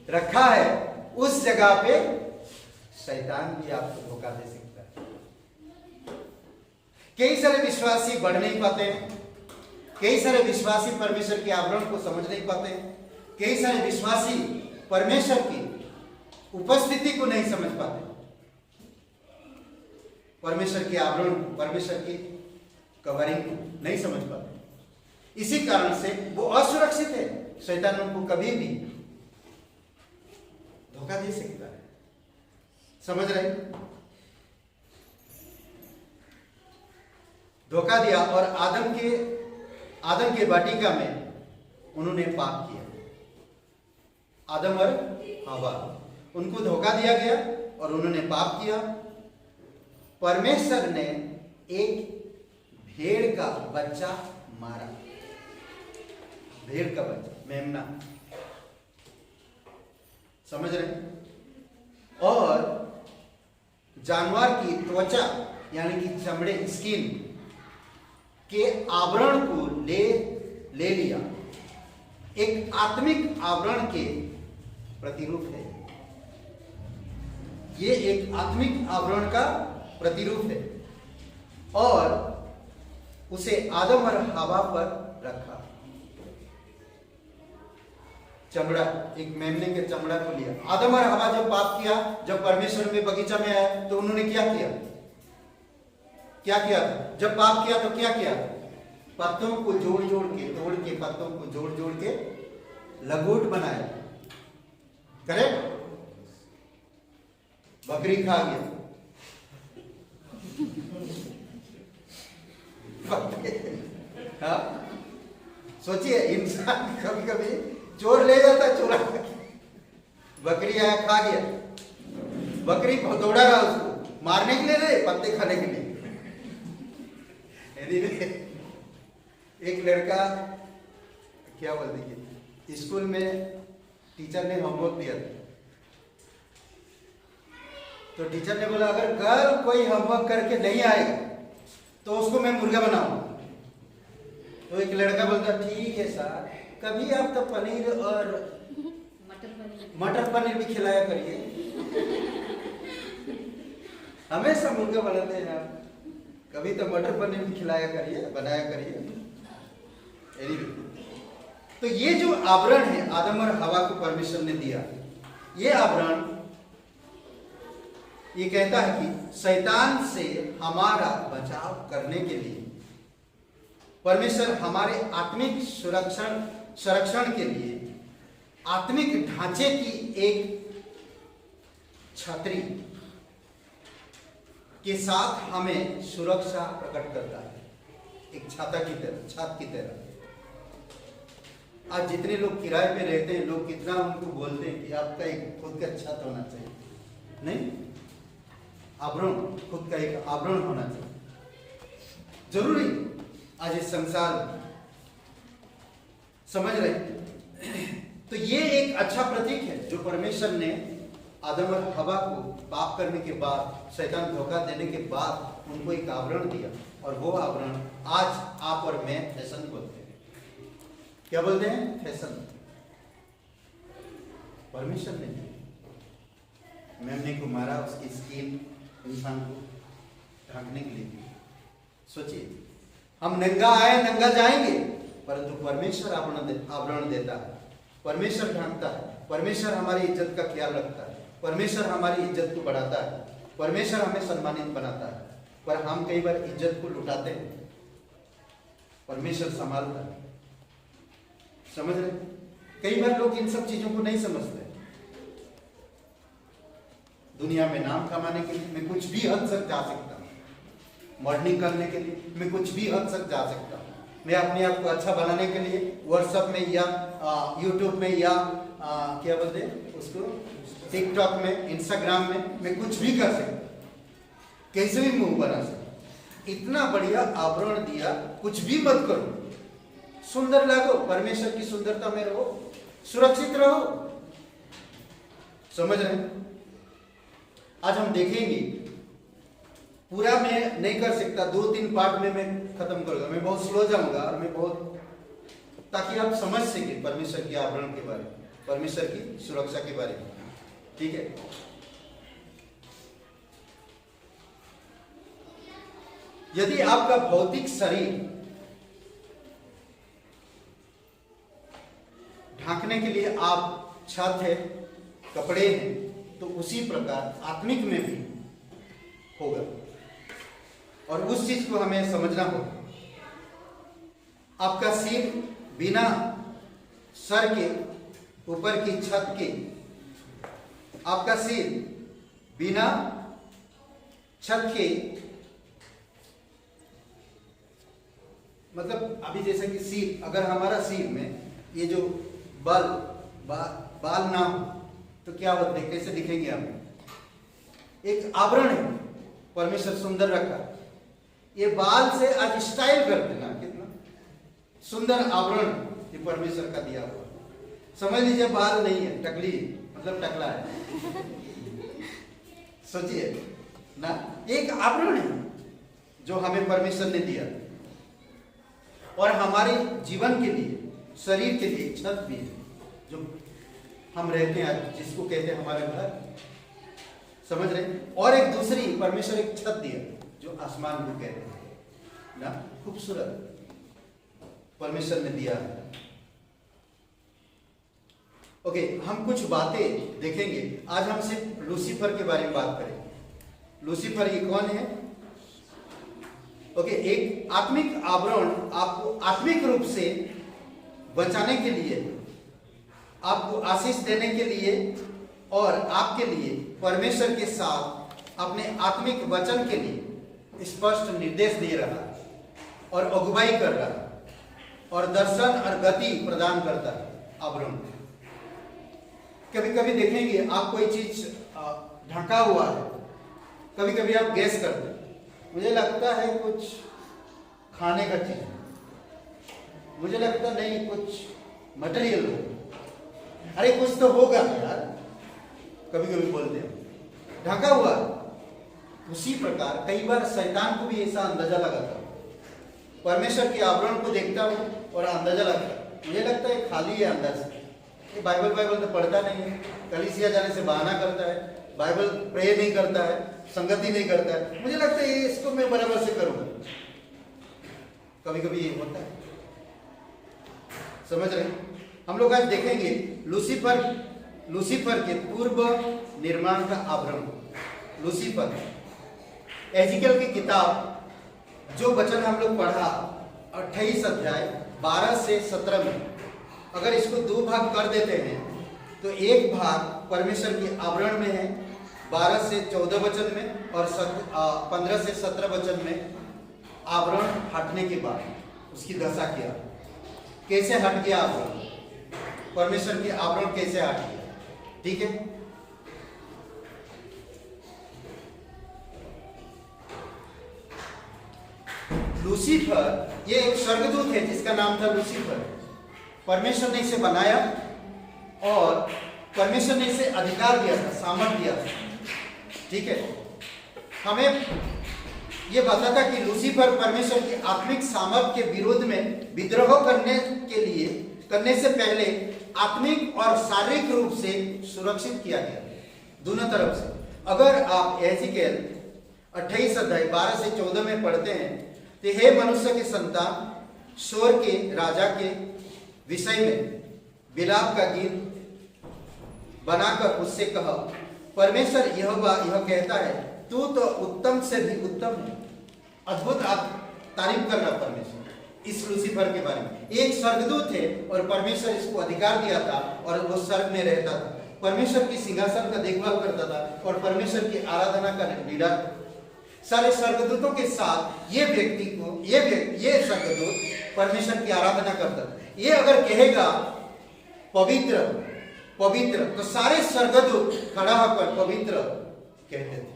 A: रखा है, उस जगह पे शैतान भी आपको धोखा दे सकता है। कई सारे विश्वासी बढ़ नहीं पाते हैं, कई सारे विश्वासी परमेश्वर के आवरण को समझ नहीं पाते हैं, कई सारे विश्वासी परमेश्वर की उपस्थिति को नहीं समझ पाते, परमेश्वर के आवरण, परमेश्वर की कवरिंग को नहीं समझ पाते। इसी कारण से वो असुरक्षित है। शैतान उनको कभी भी धोखा दे सकता है। समझ रहे? धोखा दिया और आदम के आदम के वाटिका में उन्होंने पाप किया। आदम और हवा, उनको धोखा दिया गया और उन्होंने पाप किया। परमेश्वर ने एक भेड़ का बच्चा मारा, भेड़ का बच्चा, मेमना, समझ रहे हैं? और जानवर की त्वचा यानी कि चमड़े, स्किन के आवरण को ले लिया। एक आत्मिक आवरण के प्रतिरूप है, ये एक आत्मिक आवरण का प्रतिरूप है, और उसे आदम और हवा पर रखा। चमड़ा, एक मेमने के चमड़ा को लिया। आदम और हवा जब पाप किया, जब परमेश्वर में बगीचा में आया, तो उन्होंने क्या किया? क्या किया? जब पाप किया तो क्या किया? पत्तों को जोड़ जोड़ के, तोड़ के पत्तों को जोड़ जोड़ के लगोट बनाया। करेक्ट? बकरी खा गया। हाँ, सोचिए, इंसान कभी कभी चोर ले जाता है, चोरा, बकरी आया खा गया, बकरी दौड़ा रहा उसको मारने के लिए नहीं, पत्ते खाने के लिए। एक लड़का, क्या बोलते हैं, स्कूल में टीचर ने होमवर्क दिया था, तो टीचर ने बोला अगर कल कोई होमवर्क करके नहीं आएगा तो उसको मैं मुर्गा बनाऊंगा। तो एक लड़का बोलता ठीक है सर, कभी आप तो पनीर और मटर पनीर भी खिलाया करिए, हमेशा मुर्गा बनाते हैं आप, कभी तो मटर पनीर भी खिलाया करिए, बनाया करिए। तो ये जो आवरण है आदम और हवा को परमेश्वर ने दिया, ये आवरण ये कहता है कि शैतान से हमारा बचाव करने के लिए परमेश्वर हमारे आत्मिक संरक्षण के लिए आत्मिक ढांचे की एक छतरी के साथ हमें सुरक्षा प्रकट करता है, एक छाता की तरह, छत की तरह। आज जितने लोग किराए पे रहते हैं, लोग कितना उनको बोलते हैं कि आपका एक खुद का छत होना चाहिए, नहीं, आवरण, खुद का एक आवरण होना चाहिए, जरूरी आज इस संसार में, समझ रहे हैं? तो ये एक अच्छा प्रतीक है जो परमेश्वर ने आदम और हवा को पाप करने के बाद, शैतान धोखा देने के बाद उनको एक आवरण दिया, और वो आवरण आज आप और मैं फैशन बोलते हैं। क्या बोलते हैं? फैशन। परमेश्वर ने मेमने को मारा, उसकी स्किन इंसान को ढांकने के लिए। सोचिए, हम नंगा आए नंगा जाएंगे, परंतु परमेश्वर आवरण देता है, परमेश्वर ढांकता है, परमेश्वर हमारी इज्जत का ख्याल रखता है, परमेश्वर हमारी इज्जत को बढ़ाता है, परमेश्वर हमें सम्मानित बनाता है। पर हम कई बार इज्जत को लुटाते हैं, परमेश्वर संभालता है, समझ रहे? कई बार लोग इन सब चीजों को नहीं समझते। दुनिया में नाम कमाने के लिए मैं कुछ भी हद तक जा सकता हूँ, मॉडलिंग करने के लिए मैं कुछ भी हद तक जा सकता हूँ, मैं अपने आप को अच्छा बनाने के लिए व्हाट्सएप में या यूट्यूब में या क्या बोलते हैं उसको, टिकटॉक में, इंस्टाग्राम में मैं कुछ भी कर सकता, कैसे भी मुंह बना सकता। इतना बढ़िया आवरण दिया, कुछ भी मत करो, सुंदर लगो, परमेश्वर की सुंदरता में रहो, सुरक्षित रहो, समझ रहे हैं? आज हम देखेंगे, पूरा मैं नहीं कर सकता, 2-3 पार्ट में मैं खत्म करूंगा, मैं बहुत स्लो जाऊंगा और मैं बहुत, ताकि आप समझ सके परमेश्वर के आवरण के बारे में, परमेश्वर की सुरक्षा के बारे में, ठीक है? यदि आपका भौतिक शरीर ढांकने के लिए आप छत है, कपड़े हैं, तो उसी प्रकार आत्मिक में भी होगा, और उस चीज को हमें समझना होगा। आपका सिर बिना सर के, ऊपर की छत के, आपका सिर बिना छत के मतलब अभी जैसे कि सिर, अगर हमारा सिर में ये जो बाल ना हो तो क्या होते, कैसे दिखेंगे हम? एक आवरण है परमेश्वर सुंदर रखा। ये बाल से आज स्टाइल करते ना, कितना सुंदर आवरण ये परमेश्वर का दिया हुआ। समझ लीजिए बाल नहीं है, टकली मतलब टकला है। सोचिए ना, एक आवरण है जो हमें परमेश्वर ने दिया, और हमारे जीवन के लिए, शरीर के लिए छत भी है जो हम रहते हैं, जिसको कहते हैं हमारा घर। समझ रहे? और एक दूसरी परमेश्वर एक छत दिया जो आसमान को कहते हैं ना, खूबसूरत परमेश्वर ने दिया है। ओके, हम कुछ बातें देखेंगे। आज हम सिर्फ लूसीफर के बारे में बात करेंगे। लूसीफर ये कौन है? ओके, एक आत्मिक आवरण आपको आत्मिक रूप से बचाने के लिए, आपको आशीष देने के लिए और आपके लिए परमेश्वर के साथ अपने आत्मिक वचन के लिए स्पष्ट निर्देश दे रहा है और अगुवाई कर रहा है और दर्शन और गति प्रदान करता है आवरण। कभी कभी देखेंगे आप कोई चीज ढका हुआ है, कभी कभी आप गैस करते हैं, मुझे लगता है कुछ खाने का चीज, मुझे लगता नहीं कुछ मटेरियल हो, अरे कुछ तो होगा यार, कभी कभी बोलते हैं ढका हुआ। उसी प्रकार कई बार शैतान को भी ऐसा अंदाजा लगाता हूँ, परमेश्वर के आवरण को देखता हूँ और अंदाजा लगता, मुझे लगता है खाली है अंदर से, ये बाइबल तो पढ़ता नहीं है, कलीसिया जाने से बहाना करता है, बाइबल प्रे नहीं करता है, संगति नहीं करता है, मुझे लगता है ये इसको मैं बराबर से करूंगा। कभी कभी ये होता है। समझ रहे? हम लोग आज देखेंगे लूसीफर के पूर्व निर्माण का आवरण। लूसीफर, एजिकल की किताब जो वचन हम लोग पढ़ा 28 अध्याय 12 से 17 में, अगर इसको दो भाग कर देते हैं तो एक भाग परमेश्वर के आवरण में है 12 से 14 वचन में, और 15 से 17 वचन में आवरण हटने के बाद उसकी दशा क्या, कैसे हट गया आवरण, परमेश्वर के आवरण कैसे हट गया। ठीक है, लूसीफर ये एक स्वर्गदूत है जिसका नाम था लूसीफर। परमेश्वर ने इसे बनाया और परमेश्वर ने इसे अधिकार दिया था, सामर्थ दिया था। ठीक है, हमें यह बताता कि लूसीफर परमेश्वर की आत्मिक सामर्थ के विरोध में विद्रोह करने से पहले आत्मिक और शारीरिक रूप से सुरक्षित किया गया, दोनों तरफ से। अगर आप एजिकल 28 अध्याय 12 से 14 में पढ़ते हैं तो हे मनुष्य के संतान, शोर के राजा के विषय में विलाप का गीत बनाकर उससे कहा, परमेश्वर यहोवा यह कहता है, तू तो उत्तम से भी उत्तम है। अद्भुत आप तारीफ कर रहा परमेश्वर इस लूसीफर के बारे में। एक स्वर्गदूत है और परमेश्वर इसको अधिकार दिया था और वो स्वर्ग में रहता था, परमेश्वर की सिंहासन का देखभाल करता था और परमेश्वर की आराधना का लीडर। सारे स्वर्गदूतों के साथ ये स्वर्गदूत परमेश्वर की आराधना करता था। ये अगर कहेगा पवित्र पवित्र, तो सारे स्वर्गदूत खड़ा होकर पवित्र कहते थे।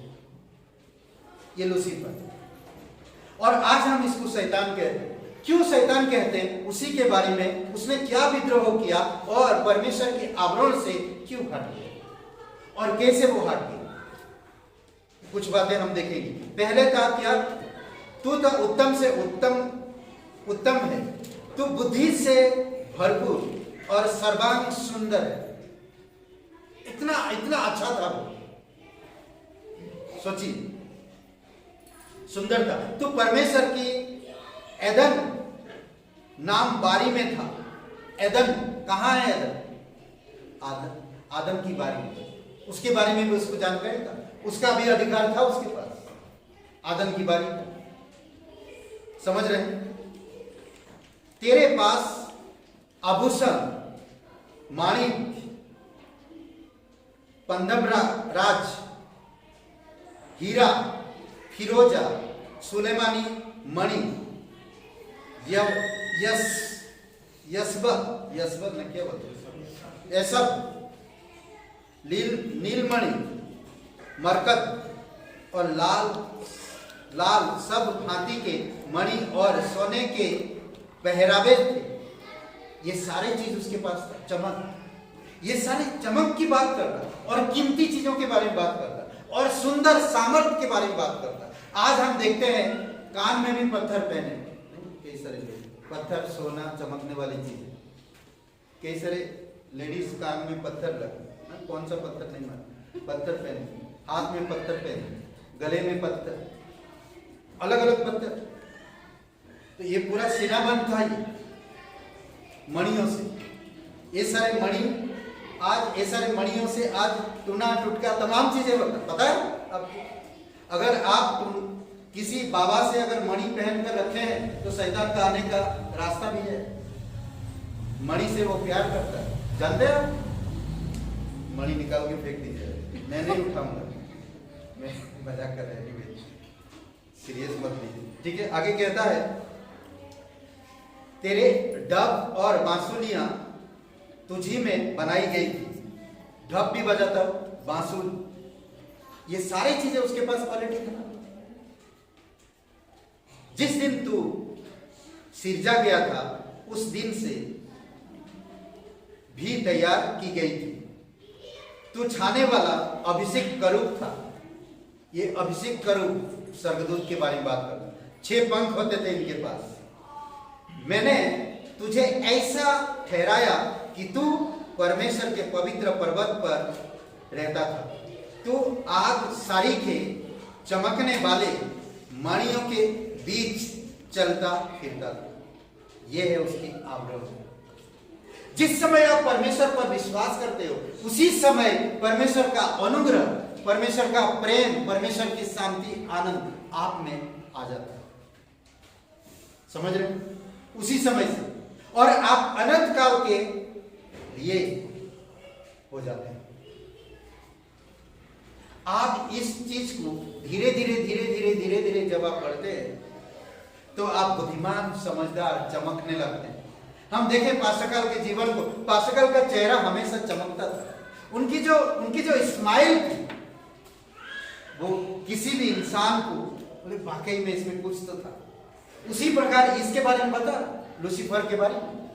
A: ये लूसीफर, और आज हम इसको शैतान कहते हैं। क्यों शैतान कहते हैं? उसी के बारे में, उसने क्या विद्रोह किया और परमेश्वर के आवरण से क्यों हट गया और कैसे वो हट गया, कुछ बातें हम देखेंगे। पहले था क्या, तू तो उत्तम से उत्तम है, तू बुद्धि से भरपूर और सर्वांग सुंदर है। इतना अच्छा था वो, सोचिए, सुंदर था। तो परमेश्वर की एदन नाम बारी में था। एदन कहाँ है? आदम की बारी में, उसके बारे में भी उसको जानकारी था, उसका भी अधिकार था उसके पास, आदम की बारी। समझ रहे हैं? तेरे पास आभूषण, माणिक, पंदमराज, हीरा, फिरोजा, सुलेमानी मणि, यस यशब ने क्या बोलते ऐसा नीलमणि मरकत और लाल सब भांति के मणि और सोने के पहरावे थे। ये सारे चीज उसके पास था, चमक, ये सारे चमक की बात कर रहा और कीमती चीजों के बारे में बात कर रहा और सुंदर सामर्थ्य के बारे में बात कर रहा। आज हम देखते हैं कान में भी पत्थर पहने, कई सारे पत्थर, सोना, चमकने वाली चीजें, कई सारे लेडीज कान में पत्थर लगे, कौन सा पत्थर नहीं मालूम, पत्थर पहने, हाथ में पत्थर पहने, गले में पत्थर, अलग अलग पत्थर। तो ये पूरा सीना बंद था ये मणियों से। ये सारे मणि आज, ये सारे मणियों से आज टूना टुटका तमाम चीजें पता है आपको। अगर आप किसी बाबा से अगर मणि पहन कर रखे हैं तो शैतान का आने का रास्ता भी है। मणि से वो प्यार करता है, जानते हैं आप? मणि निकाल के फेंक दीजिए, मैं नहीं उठाऊंगा, मैं मजाक कर रहा हूँ, सीरियस मत लीजिए, ठीक है। आगे कहता है तेरे डब और बांसुलियां तुझी में बनाई गई थी। ढब भी बजाता, बांसुल, ये सारी चीजें उसके पास क्वालिटी था। जिस दिन तू सिरजा गया था उस दिन से भी तैयार की गई थी। तू छाने वाला अभिषेक करूब था। ये अभिषेक करूब स्वर्गदूत के बारे में बात करता, 6 पंख होते थे इनके पास। मैंने तुझे ऐसा ठहराया कि तू परमेश्वर के पवित्र पर्वत पर रहता था। तू आग सारी के चमकने वाले मणियों के बीच चलता फिरता था। यह है उसकी आवरण। जिस समय आप परमेश्वर पर विश्वास करते हो उसी समय परमेश्वर का अनुग्रह, परमेश्वर का प्रेम, परमेश्वर की शांति, आनंद आप में आ जाता है। समझ रहे हैं? उसी समय से, और आप अनंत काल के लिए हो जाते हैं। आप इस चीज को धीरे धीरे जब आप पढ़ते हैं तो आप बुद्धिमान, समझदार, चमकने लगते हैं। हम देखें पास्टरकाल के जीवन को, पास्टरकाल का चेहरा हमेशा चमकता था। उनकी जो स्माइल थी वो किसी भी इंसान को बोले वाकई में इसमें कुछ तो था। उसी प्रकार इसके बारे में बता, लूसीफर के बारे में,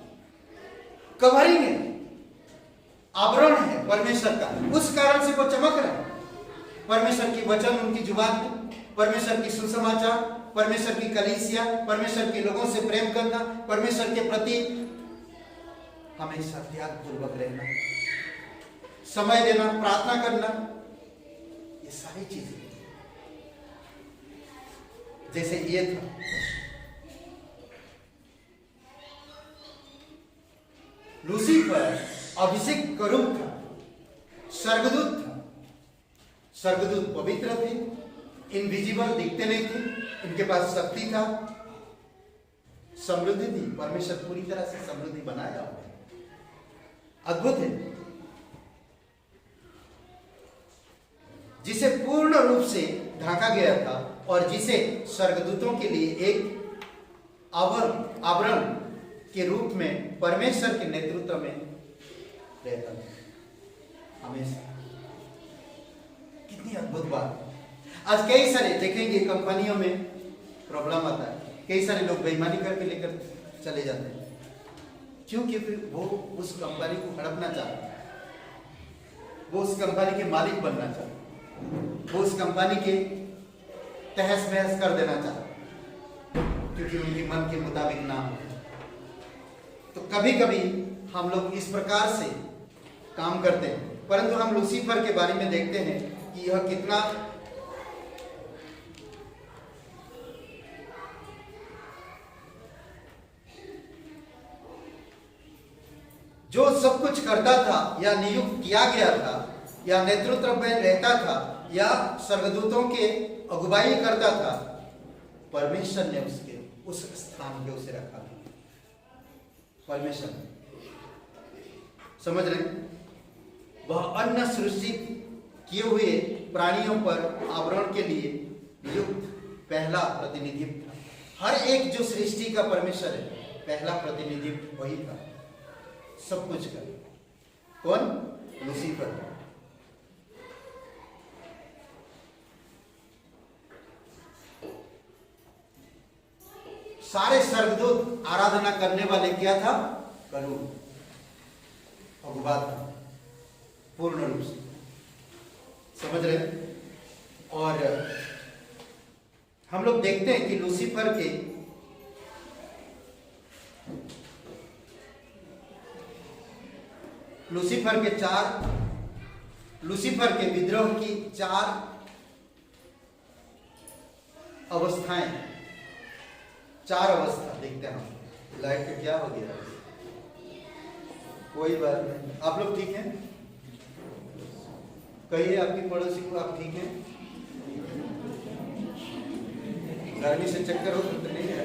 A: कवरिंग है, आवरण है परमेश्वर का, उस कारण से वो चमक रहे हैं। परमेश्वर की वचन उनकी जुबान में, परमेश्वर की सुसमाचार, परमेश्वर की कलीसिया, परमेश्वर के लोगों से प्रेम करना, परमेश्वर के प्रति हमेशा त्याग पूर्वक रहना, समय देना, प्रार्थना करना, ये सारी चीजें जैसे ये था। लूसीफर अभिषेक करूब था, स्वर्गदूत था। स्वर्गदूत पवित्र थे, इनविजिबल, दिखते नहीं थे, इनके पास शक्ति था, समृद्धि थी। परमेश्वर पूरी तरह से समृद्धि बनाया, अद्भुत है। जिसे पूर्ण रूप से ढांका गया था और जिसे स्वर्गदूतों के लिए एक आवरण के रूप में परमेश्वर के नेतृत्व में रहता था हमेशा। कितनी अद्भुत बात है। आज कई सारे देखेंगे कंपनियों में प्रॉब्लम आता है, कई सारे लोग बेईमानी करके लेकर चले जाते हैं। क्योंकि फिर वो उस कंपनी को हड़पना चाहते हैं, वो उस कंपनी के मालिक बनना चाहते हैं, वो उस कंपनी के तहस महस कर देना चाहते हैं, क्योंकि उनके मन के मुताबिक ना हो। तो कभी कभी हम लोग इस प्रकार से काम करते हैं, परंतु हम लूसीफर के बारे में देखते हैं कि यह कितना जो सब कुछ करता था या नियुक्त किया गया था या नेतृत्व में रहता था या स्वर्गदूतों के अगुवाई करता था, परमेश्वर ने उसके उस स्थान पे उसे रखा था। परमेश्वर समझ रहे, वह अन्य सृष्टि किए हुए प्राणियों पर आवरण के लिए नियुक्त पहला प्रतिनिधित्व था। हर एक जो सृष्टि का परमेश्वर है, पहला प्रतिनिधि वही था सब कुछ का। कौन? लूसीफर। सारे स्वर्गदूत आराधना करने वाले क्या था? करूब, भगवा था पूर्ण रूप से। समझ रहे हैं? और हम लोग देखते हैं कि लूसीफर के विद्रोह की 4 अवस्थाएं, 4 अवस्था देखते हैं हम। लाइट का क्या हो गया? कोई बात नहीं, आप लोग ठीक हैं? कहिए आपकी पड़ोसी को आप ठीक हैं? गर्मी से चक्कर हो तो नहीं है?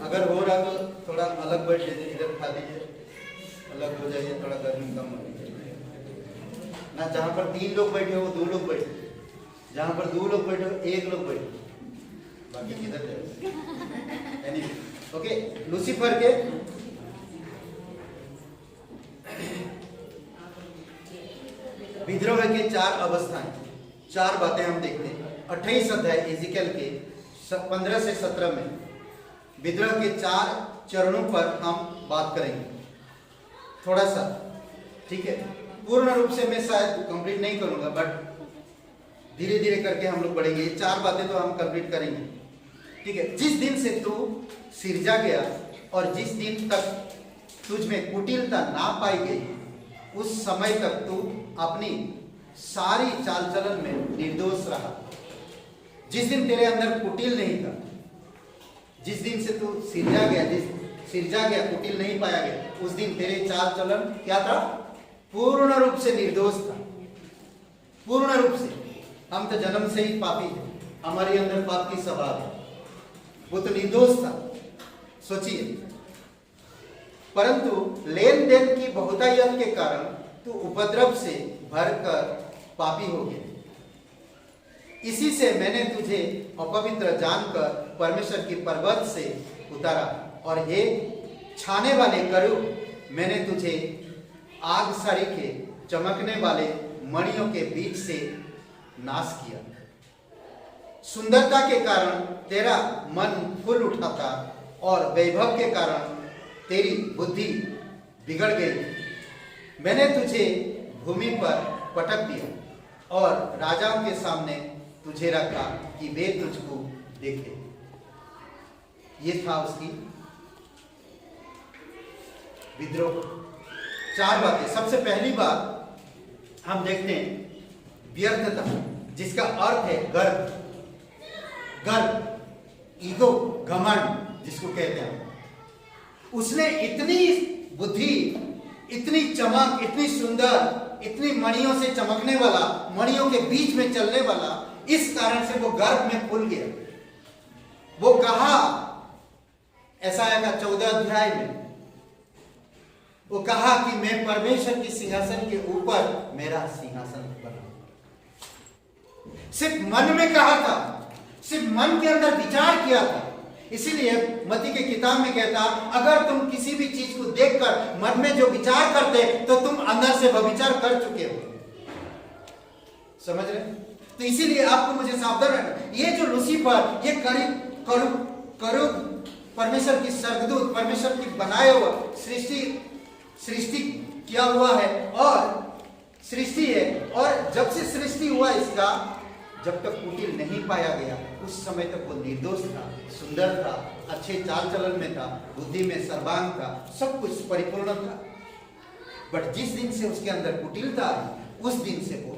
A: अगर हो रहा तो थोड़ा अलग बैठ लीजिए, इधर खा लीजिए, अलग हो जाइए, थोड़ा गर्मी कम हो ना। जहां पर 3 लोग बैठे हो 2 लोग बैठे, जहां पर 2 लोग बैठे हो 1 लोग बैठे, बाकी किधर जाए। ओके, लूसीफर के विद्रोह के 4 अवस्थाएं, 4 बातें हम देखते हैं। 28 अध्याय एजिकल के 15 से 17 में विद्रोह के 4 चरणों पर हम बात करेंगे थोड़ा सा, ठीक है? पूर्ण रूप से मैं शायद कंप्लीट नहीं करूंगा, बट धीरे धीरे करके हम लोग बढ़ेंगे। ये 4 बातें तो हम कंप्लीट करेंगे, ठीक है? जिस दिन से तू सिरजा गया और जिस दिन तक तुझ में कुटिलता ना पाई गई, उस समय तक तू अपनी सारी चाल चलन में निर्दोष रहा। जिस दिन तेरे अंदर कुटिल नहीं था, जिस दिन से तू सिरजा गया कुटिल नहीं पाया गया, उस दिन तेरे चाल चलन क्या था? पूर्ण रूप से निर्दोष था, पूर्ण रूप से। हम तो जन्म से ही पापी हैं, हमारे अंदर पाप की स्वभाव है, वो तो निर्दोष था। सोचिए, परंतु लेन देन की बहुतायत के कारण तू उपद्रव से भरकर पापी हो गया। इसी से मैंने तुझे अपवित्र जानकर परमेश्वर की पर्वत से उतारा, और हे छाने वाले करूब, मैंने तुझे आग सरीखे चमकने वाले मणियों के बीच से नाश किया। सुंदरता के कारण तेरा मन फूल उठा था, और वैभव के कारण तेरी बुद्धि बिगड़ गई। मैंने तुझे भूमि पर पटक दिया और राजाओं के सामने तुझे रखा कि वे तुझको देखे। ये था उसकी विद्रोह। 4 बातें। सबसे पहली बात हम देखते हैं व्यर्थता, जिसका अर्थ है गर्व, ईगो, घमंड जिसको कहते हैं। उसने इतनी बुद्धि, इतनी चमक, इतनी सुंदर, इतनी मणियों से चमकने वाला, मणियों के बीच में चलने वाला, इस कारण से वो गर्व में फूल गया। वो कहा यशायाह का 14 अध्याय में, वो कहा कि मैं परमेश्वर की सिंहासन के ऊपर मेरा सिंहासन बना। सिर्फ मन में कहा था, सिर्फ मन के अंदर विचार किया था। इसीलिए मत्ती के किताब में कहता, अगर तुम किसी भी चीज को देखकर मन में जो विचार करते तो तुम अंदर से व्यभिचार कर चुके हो। समझ रहे? तो इसीलिए आपको मुझे सावधान रहना। ये जो लूसीफर, ये करूब परमेश्वर की स्वर्गदूत, परमेश्वर की बनाए हुआ सृष्टि किया हुआ है, और सृष्टि है। और जब से सृष्टि हुआ इसका, जब तक कुटिल नहीं पाया गया, उस समय तक वो निर्दोष था, सुंदर था, अच्छे चाल चलन में था, बुद्धि में सर्वांग था, सब कुछ परिपूर्ण था। बट जिस दिन से उसके अंदर कुटिलता आई, उस दिन से वो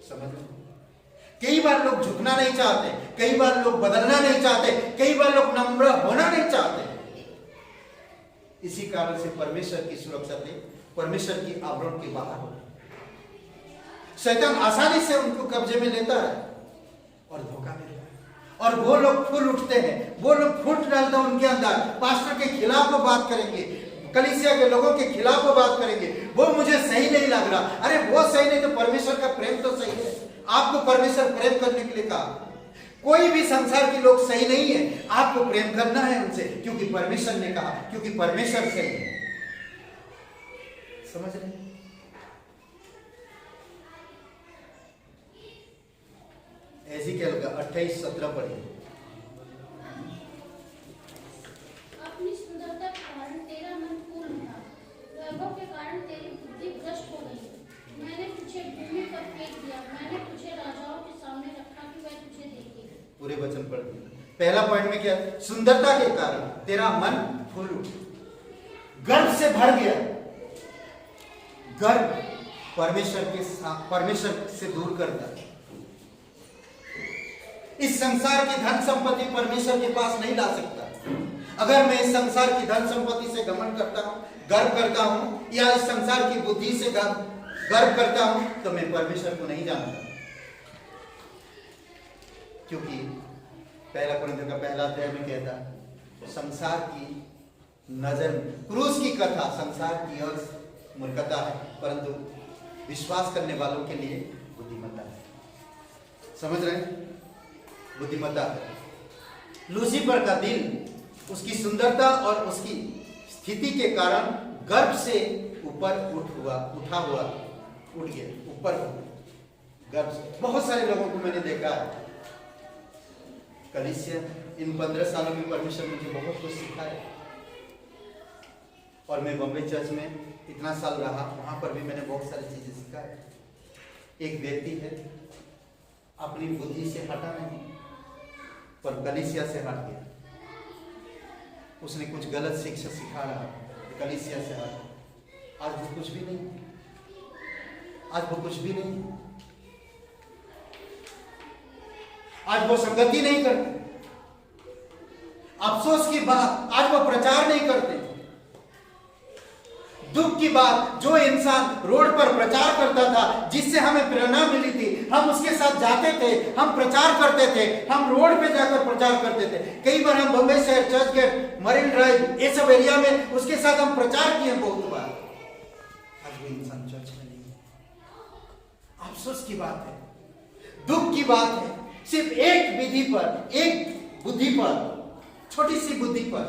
A: समझ लो। कई बार लोग झुकना नहीं चाहते, कई बार लोग बदलना नहीं चाहते, कई बार लोग नम्र होना नहीं चाहते। इसी कारण से परमेश्वर की सुरक्षा से, परमेश्वर की आवरण के बाहर हो, शैतान आसानी से उनको कब्जे में लेता है और धोखा देता है। और वो लोग फूल उठते हैं, वो लोग फूट डालते हैं उनके अंदर, पास्टर के खिलाफ वो बात करेंगे, कलीसिया के लोगों के खिलाफ वो बात करेंगे, वो मुझे सही नहीं लग रहा। अरे वो सही नहीं तो परमेश्वर का प्रेम तो सही है। आपको परमेश्वर प्रेम करने के लिए कहा, कोई भी संसार के लोग सही नहीं है, आपको प्रेम करना है उनसे, क्योंकि परमेश्वर ने कहा, क्योंकि परमेश्वर सही है। समझ रहे हैं? एजिकेल का 28:17 पढ़िए।
C: अपनी सुंदरता के कारण तेरा मन पूर्ण था, वैभव के कारण तेरी बुद्धि भ्रष्ट हो गई। मैंने तुझे भूमि पर फेंक दिया, मैंने तुझे राजाओं के सामने रखा कि वह तुझे देखे।
A: पूरे वचन पढ़ दिए। पहला पॉइंट में क्या? सुंदरता के कारण तेरा मन फूल उठा, गर्व से भर गया। गर्व परमेश्वर से दूर करता है। इस संसार की धन संपत्ति परमेश्वर के पास नहीं ला सकता। अगर मैं इस संसार की धन संपत्ति से घमंड करता हूं, गर्व करता हूं, या इस संसार की बुद्धि से गर्व करता हूं, तो मैं परमेश्वर को नहीं जानता। क्योंकि पहला कुरिन्थियों का 1 अध्याय में कहता है, संसार की नजर, क्रूस की कथा संसार की अर्थ मूर्खता है, परंतु विश्वास करने वालों के लिए बुद्धिमत्ता है। समझ रहे हैं? बुद्धिमत्ता है। लूसीफर का दिल उसकी सुंदरता और उसकी स्थिति के कारण गर्व से ऊपर उठ गया, ऊपर गर्व से। बहुत सारे लोगों को मैंने देखा है कलीसिया, इन 15 सालों में परमेश्वर मुझे बहुत कुछ सिखाया। और मैं बम्बई चर्च में इतना साल रहा, वहां पर भी मैंने बहुत सारी चीजें सीखा है। एक व्यक्ति है, अपनी बुद्धि से हटा नहीं, पर कलीसिया से हट गया। उसने कुछ गलत शिक्षा सिखा रहा, कलीसिया से हट। आज वो कुछ भी नहीं, आज वो कुछ भी नहीं, आज वो संगति नहीं करते। अफसोस की बात, आज वो प्रचार नहीं करते। दुख की बात, जो इंसान रोड पर प्रचार करता था, जिससे हमें प्रेरणा मिली थी, हम उसके साथ जाते थे, हम प्रचार करते थे, हम रोड पे जाकर प्रचार करते थे। कई बार हम बम्बई शहर, चर्च गेट, मरीन ड्राइव, ये सब एरिया में उसके साथ हम प्रचार किए बहुत बार। आज वो इंसान चर्च में नहीं है। अफसोस की बात है, दुख की बात है। सिर्फ एक विधि पर, एक बुद्धि पर, छोटी सी बुद्धि पर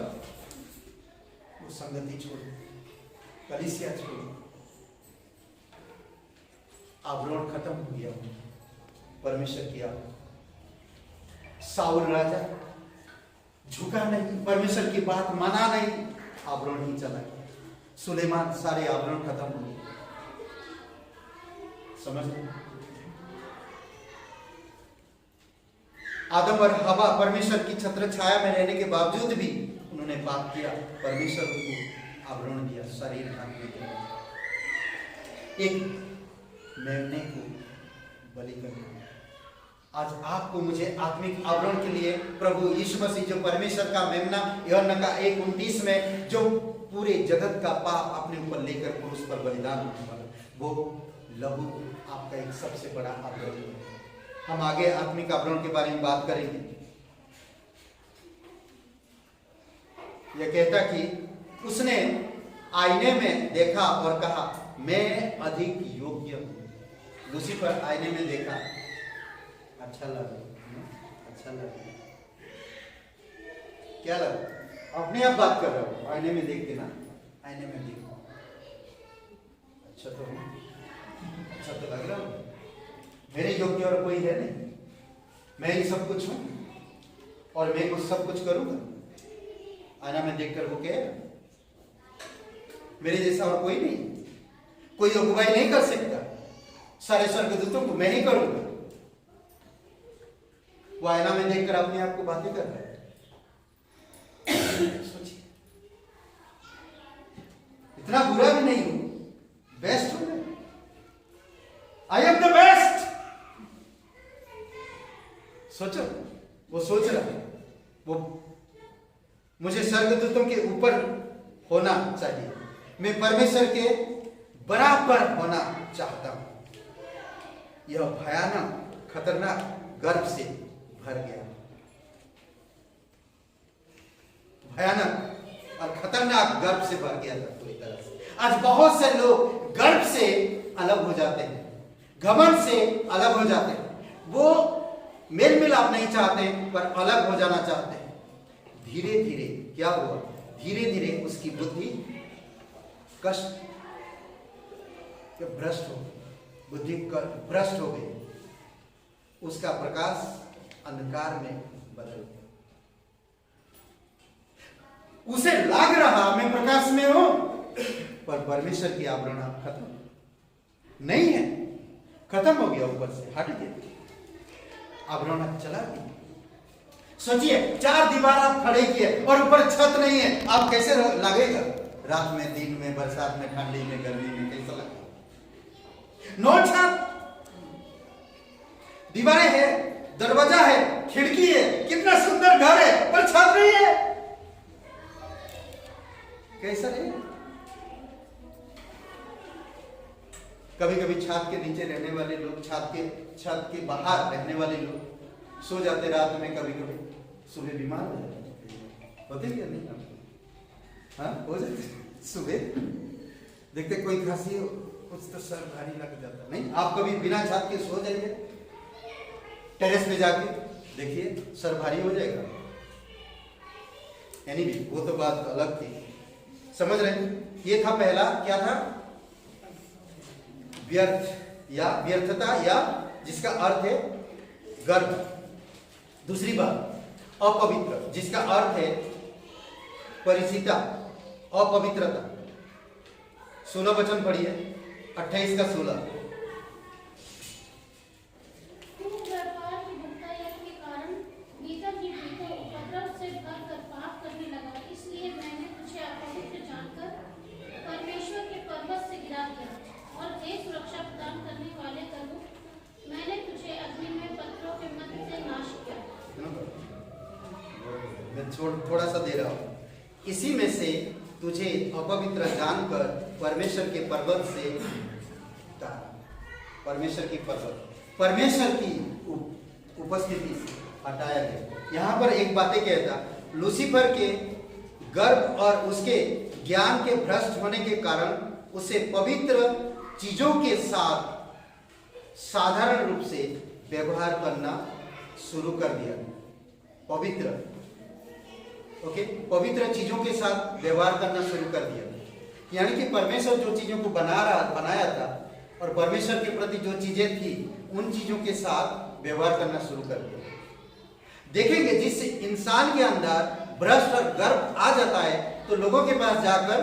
A: वो संगति छोड़, कलीसिया छोड़, आवरण खत्म हो गया। परमेश्वर किया। साउल राजा झुका नहीं, परमेश्वर की बात माना नहीं, आवरण ही चला गया। सुलेमान, सारे आवरण खत्म हो गए। समझ लो, आदम और हवा परमेश्वर की छत्र छाया में रहने के बावजूद भी उन्होंने पाप किया। परमेश्वर को आवरण दिया शरीर ढांकने के लिए, एक मेमने को बलि कर दिया। आज आपको मुझे आत्मिक आवरण के लिए प्रभु यीशु मसीह, जो परमेश्वर का मेमना, यूहन्ना का 1:29 में जो पूरे जगत का पाप अपने ऊपर लेकर क्रूस पर बलिदान होने वाला, वो लहू आपका एक सबसे बड़ा आवरण है। हम आगे आत्मिक आवरण के बारे में बात करेंगे। यह कहता कि उसने आईने में देखा और कहा, मैं अधिक योग्य हूं। लूसीफर आईने में देखा, अच्छा लगा, अच्छा लगा, क्या लगा? अपने आप बात कर रहा हूं, आईने में देख के ना, आईने में देखो, अच्छा तो लग रहा हूं, मेरे योग्य और कोई है नहीं, मैं ही सब कुछ हूं और मैं कुछ सब कुछ करूंगा। आईना में देखकर वो कहेगा, मेरे जैसा और कोई नहीं, कोई अगुवाई नहीं कर सकता, सारे स्वर्गदूतों को मैं ही करूंगा। वो आईना में देखकर अपने आप को बातें कर रहा है। सोचिए, इतना बुरा भी नहीं हूं, बेस्ट हूं मैं, आई एम द बेस्ट। सोचो, वो सोच रहा है, वो मुझे स्वर्गदूतों के ऊपर होना चाहिए, मैं परमेश्वर के बराबर होना चाहता हूं। यह भयानक खतरनाक गर्व से भर गया, भयानक और खतरनाक गर्व से भर गया था पूरी तरह से। आज बहुत से लोग गर्व से अलग हो जाते हैं, घमंड से अलग हो जाते हैं। वो मेल मिलाप नहीं चाहते, पर अलग हो जाना चाहते हैं। धीरे धीरे क्या हुआ, धीरे धीरे उसकी बुद्धि कष्ट भ्रष्ट हो गई, बुद्धि भ्रष्ट हो गई, उसका प्रकाश अंधकार में बदल गया। उसे लग रहा मैं प्रकाश में हूं, पर परमेश्वर की आवरण खत्म नहीं है, खत्म हो गया, ऊपर से हट गया, आवरण चला गया। सोचिए, 4 दीवार आप खड़े किए और ऊपर छत नहीं है, आप कैसे लगेगा? रात में, दिन में, बरसात में, ठंडी में, गर्मी में, कैसा लगेगा? नो छत, दीवारें है, दरवाजा है, खिड़की है, कितना सुंदर घर है, पर छत नहीं है, कैसा रहेगा? कभी कभी छत के नीचे रहने वाले लोग, छत के बाहर रहने वाले लोग सो जाते रात में, कभी कभी सुबह बीमार हो जाते, होते क्या नहीं? हाँ, हो जाते सुबह देखते कोई खांसी हो, कुछ तो सर भारी लग जाता। नहीं, आप कभी बिना छत के सो जाइए, टेरेस पे जाके देखिए, सर भारी हो जाएगा। यानी भी वो तो बात अलग थी, समझ रहे हैं? ये था पहला, क्या था? व्यर्थ या व्यर्थता, या जिसका अर्थ है गर्भ। दूसरी बात अपवित्र, जिसका अर्थ है परिचिता, अपवित्रता। 16 वचन पढ़िए, 28 का 16।
C: तू व्यापार की भक्तायन के कारण भीतर ही भीतर उपद्रव से भरकर पाप करने लगा, इसलिए मैंने तुझे अपवित्र जानकर परमेश्वर के पर्वत से गिरा दिया, और हे सुरक्षा प्रदान करने वाले प्रभु, मैंने तुझे अग्नि में पत्थरों के मध्य से नाश किया।
A: मैं थोड़ा सा दे रहा हूं। इसी में से तुझे अपवित्र जानकर परमेश्वर के पर्वत से, परमेश्वर की पर्वत, परमेश्वर की उपस्थिति से हटाया गया। यहां पर एक बातें कहता, लूसीफर के गर्भ और उसके ज्ञान के भ्रष्ट होने के कारण उसे पवित्र चीजों के साथ साधारण रूप से व्यवहार करना शुरू कर दिया। पवित्र, ओके, पवित्र चीजों के साथ व्यवहार करना शुरू कर दिया। यानी कि परमेश्वर जो चीजों को बनाया था, और परमेश्वर के प्रति जो चीजें थी, उन चीजों के साथ व्यवहार करना शुरू कर दिया। देखेंगे, जिस इंसान के अंदर भ्रष्ट और गर्व आ जाता है, तो लोगों के पास जाकर,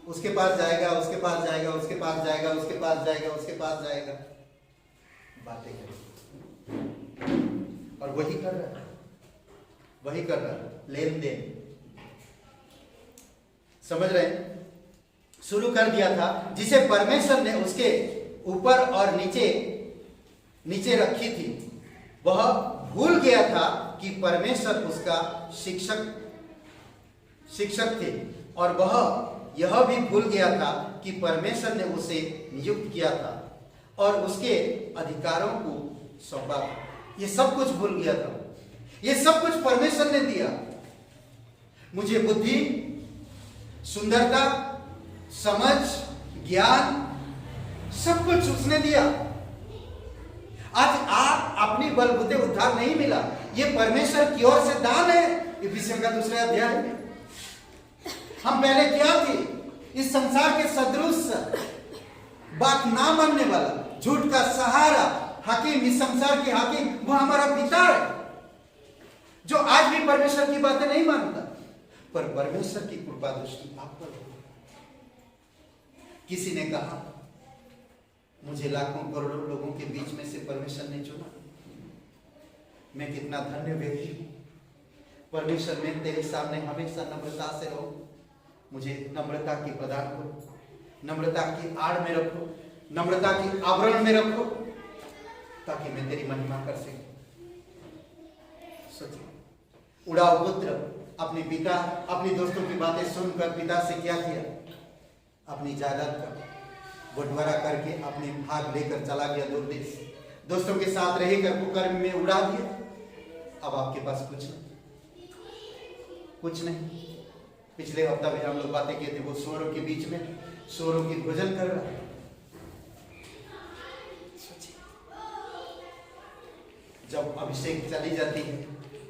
A: उसके पास जाएगा, उसके पास जाएगा, उसके पास जाएगा, उसके पास जाएगा, उसके पास जाएगा, बातें करेगा, और वही कर रहा है, वही कर रहा है, लेन देन। समझ रहे हैं? शुरू कर दिया था, जिसे परमेश्वर ने उसके ऊपर और नीचे रखी थी। वह भूल गया था कि परमेश्वर उसका शिक्षक थे, और वह यह भी भूल गया था कि परमेश्वर ने उसे नियुक्त किया था और उसके अधिकारों को सौंपा था। ये सब कुछ भूल गया था, ये सब कुछ परमेश्वर ने दिया। मुझे बुद्धि, सुंदरता, समझ, ज्ञान, सब कुछ उसने दिया। आज आप अपनी बलबूते उद्धार नहीं मिला, ये परमेश्वर की ओर से दान है। इफिसियों का 2 अध्याय में हम पहले क्या थे? इस संसार के सदृश, बात ना मानने वाला, झूठ का सहारा, हाकिम, इस संसार के हाकिम, वो हमारा पिता है, जो आज भी परमेश्वर की बातें नहीं मानता, पर परमेश्वर की कृपा दृष्टि आप पर हो। किसी ने कहा, मुझे लाखों करोड़ों लोगों के बीच में से परमेश्वर ने चुना, मैं कितना धन्य व्यक्ति हूं। परमेश्वर, मैं तेरे सामने हमेशा नम्रता से रहूं, मुझे नम्रता की प्रदान करो, नम्रता की आड़ में रखो, नम्रता की आवरण में रखो, ताकि मैं तेरी महिमा कर सकूं। सोचिए, उड़ाव पुत्र अपने पिता, अपनी दोस्तों की बातें सुनकर पिता से क्या किया? अपनी जायदाद का बंटवारा करके अपने भाग लेकर चला गया दूर देश, दोस्तों के साथ रहकर कुकर्म में उड़ा दिया। अब आपके पास कुछ नहीं। पिछले हफ्ता भी हम लोग बातें किए थे, वो सूअरों के बीच में सूअरों की भोजन कर रहा है। जब अभिषेक चली जाती है,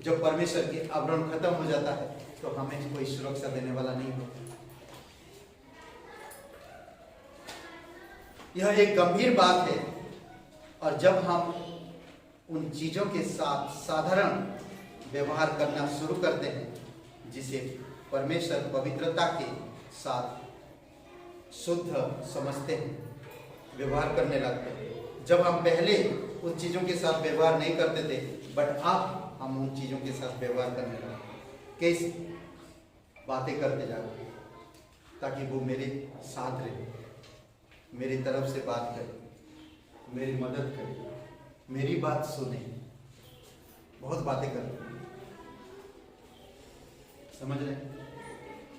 A: जब परमेश्वर के आवरण खत्म हो जाता है, तो हमें कोई सुरक्षा देने वाला नहीं होता। यह एक गंभीर बात है। और जब हम उन चीजों के साथ साधारण व्यवहार करना शुरू करते हैं जिसे परमेश्वर पवित्रता के साथ शुद्ध समझते हैं, व्यवहार करने लगते हैं। जब हम पहले उन चीजों के साथ व्यवहार नहीं करते थे, बट अब हम उन चीजों के साथ व्यवहार करने लगे, कैसे बातें करते जाओ ताकि वो मेरे साथ रहे, मेरी तरफ से बात करे, मेरी मदद करे, मेरी बात सुने। बहुत बातें करते हैं, समझ रहे?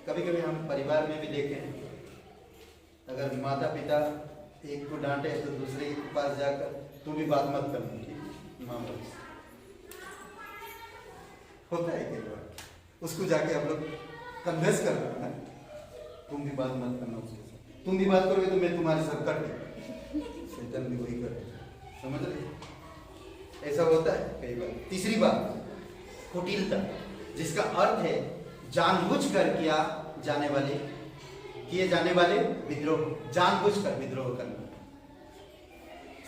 A: कभी कभी हम परिवार में भी देखें, अगर माता पिता एक को डांटे तो दूसरे के पास जाकर तू भी बात मत करना, ठीक माँ बाप से होता है कई बार, उसको जाके हम लोग कन्वेंस कर रहे हैं, तुम भी बात मत करना उसके साथ, तुम भी बात करोगे तो मैं तुम्हारे साथ कट गई, शैतान भी वही करे, समझ रहे? ऐसा होता है कई बार। तीसरी बात, कुटिलता, जिसका अर्थ है जानबूझकर किए जाने वाले विद्रोह, जानबूझकर विद्रोह करना,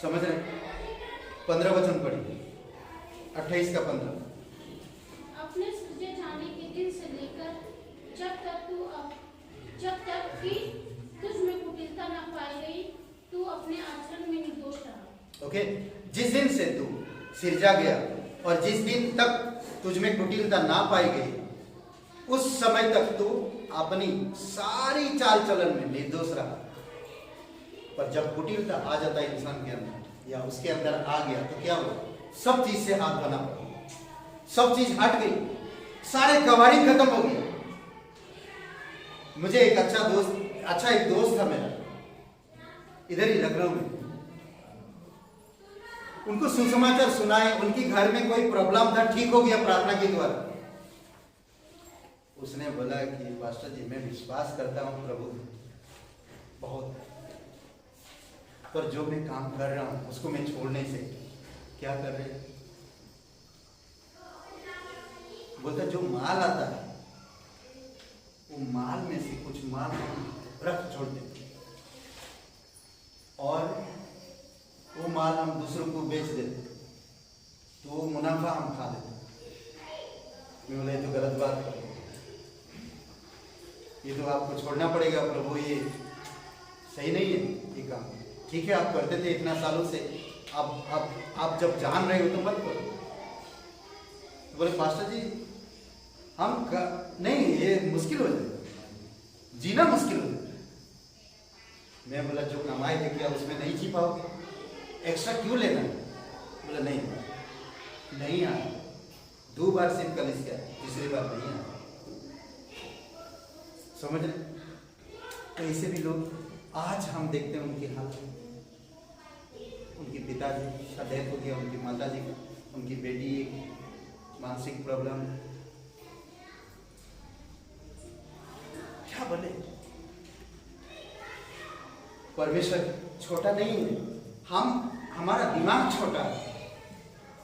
A: समझ रहे? 15 वचन पढ़िए, 28 का 15।
C: अपने सृजे जाने के दिन से लेकर जब तक कि तुझ में कुटिलता न पाई गई, तू अपने आचरण में निर्दोष रहा।
A: ओके, जिस दिन से तू सिरजा गया और जिस दिन तक तुझ में कुटिलता ना पाई गई, उस समय तक तू अपनी सारी चाल चलन में निर्दोष रहा। पर जब कुटिलता आ जाता है इंसान के अंदर या उसके अंदर आ गया तो क्या हुआ? सब चीज से हाथ बना पड़ा, सब चीज हट गई, सारे कवाड़ी खत्म हो गए। मुझे एक अच्छा एक दोस्त था मेरा, इधर ही लखनऊ में। उनको सुसमाचार सुनाए, उनकी घर में कोई प्रॉब्लम था, ठीक हो गया प्रार्थना के द्वारा। उसने बोला कि पास्टर जी मैं विश्वास करता हूँ प्रभु बहुत, पर जो मैं काम कर रहा हूँ उसको मैं छोड़ने से क्या कर रहे? बोलता जो माल आता है वो माल में से कुछ माल हम रख छोड़ देते और वो माल हम दूसरों को बेच देते, तो वो मुनाफा हम खा लेते। मैं बोला ये तो गलत बात है, ये तो आपको छोड़ना पड़ेगा प्रभु, ये सही नहीं है ये काम। ठीक है आप करते थे इतना सालों से, आप जब जान रहे हो तो मत करो। तो बोले पास्टर जी नहीं, ये मुश्किल हो जाएगा, जीना मुश्किल हो जाएगा। मैं बोला जो कमाई है क्या उसमें नहीं जी पाओगे, एक्स्ट्रा क्यों लेना? बोला नहीं आया, 2 बार सिर्फ कलिसिया, तीसरी बार नहीं आया। समझ रहे? तो ऐसे भी लोग आज हम देखते हैं उनके हाल, उनके पिताजी का डेथ हो गया, उनकी माताजी का, उनकी बेटी एक मानसिक प्रॉब्लम, क्या बोले? परमेश्वर छोटा नहीं है, हमारा दिमाग छोटा है।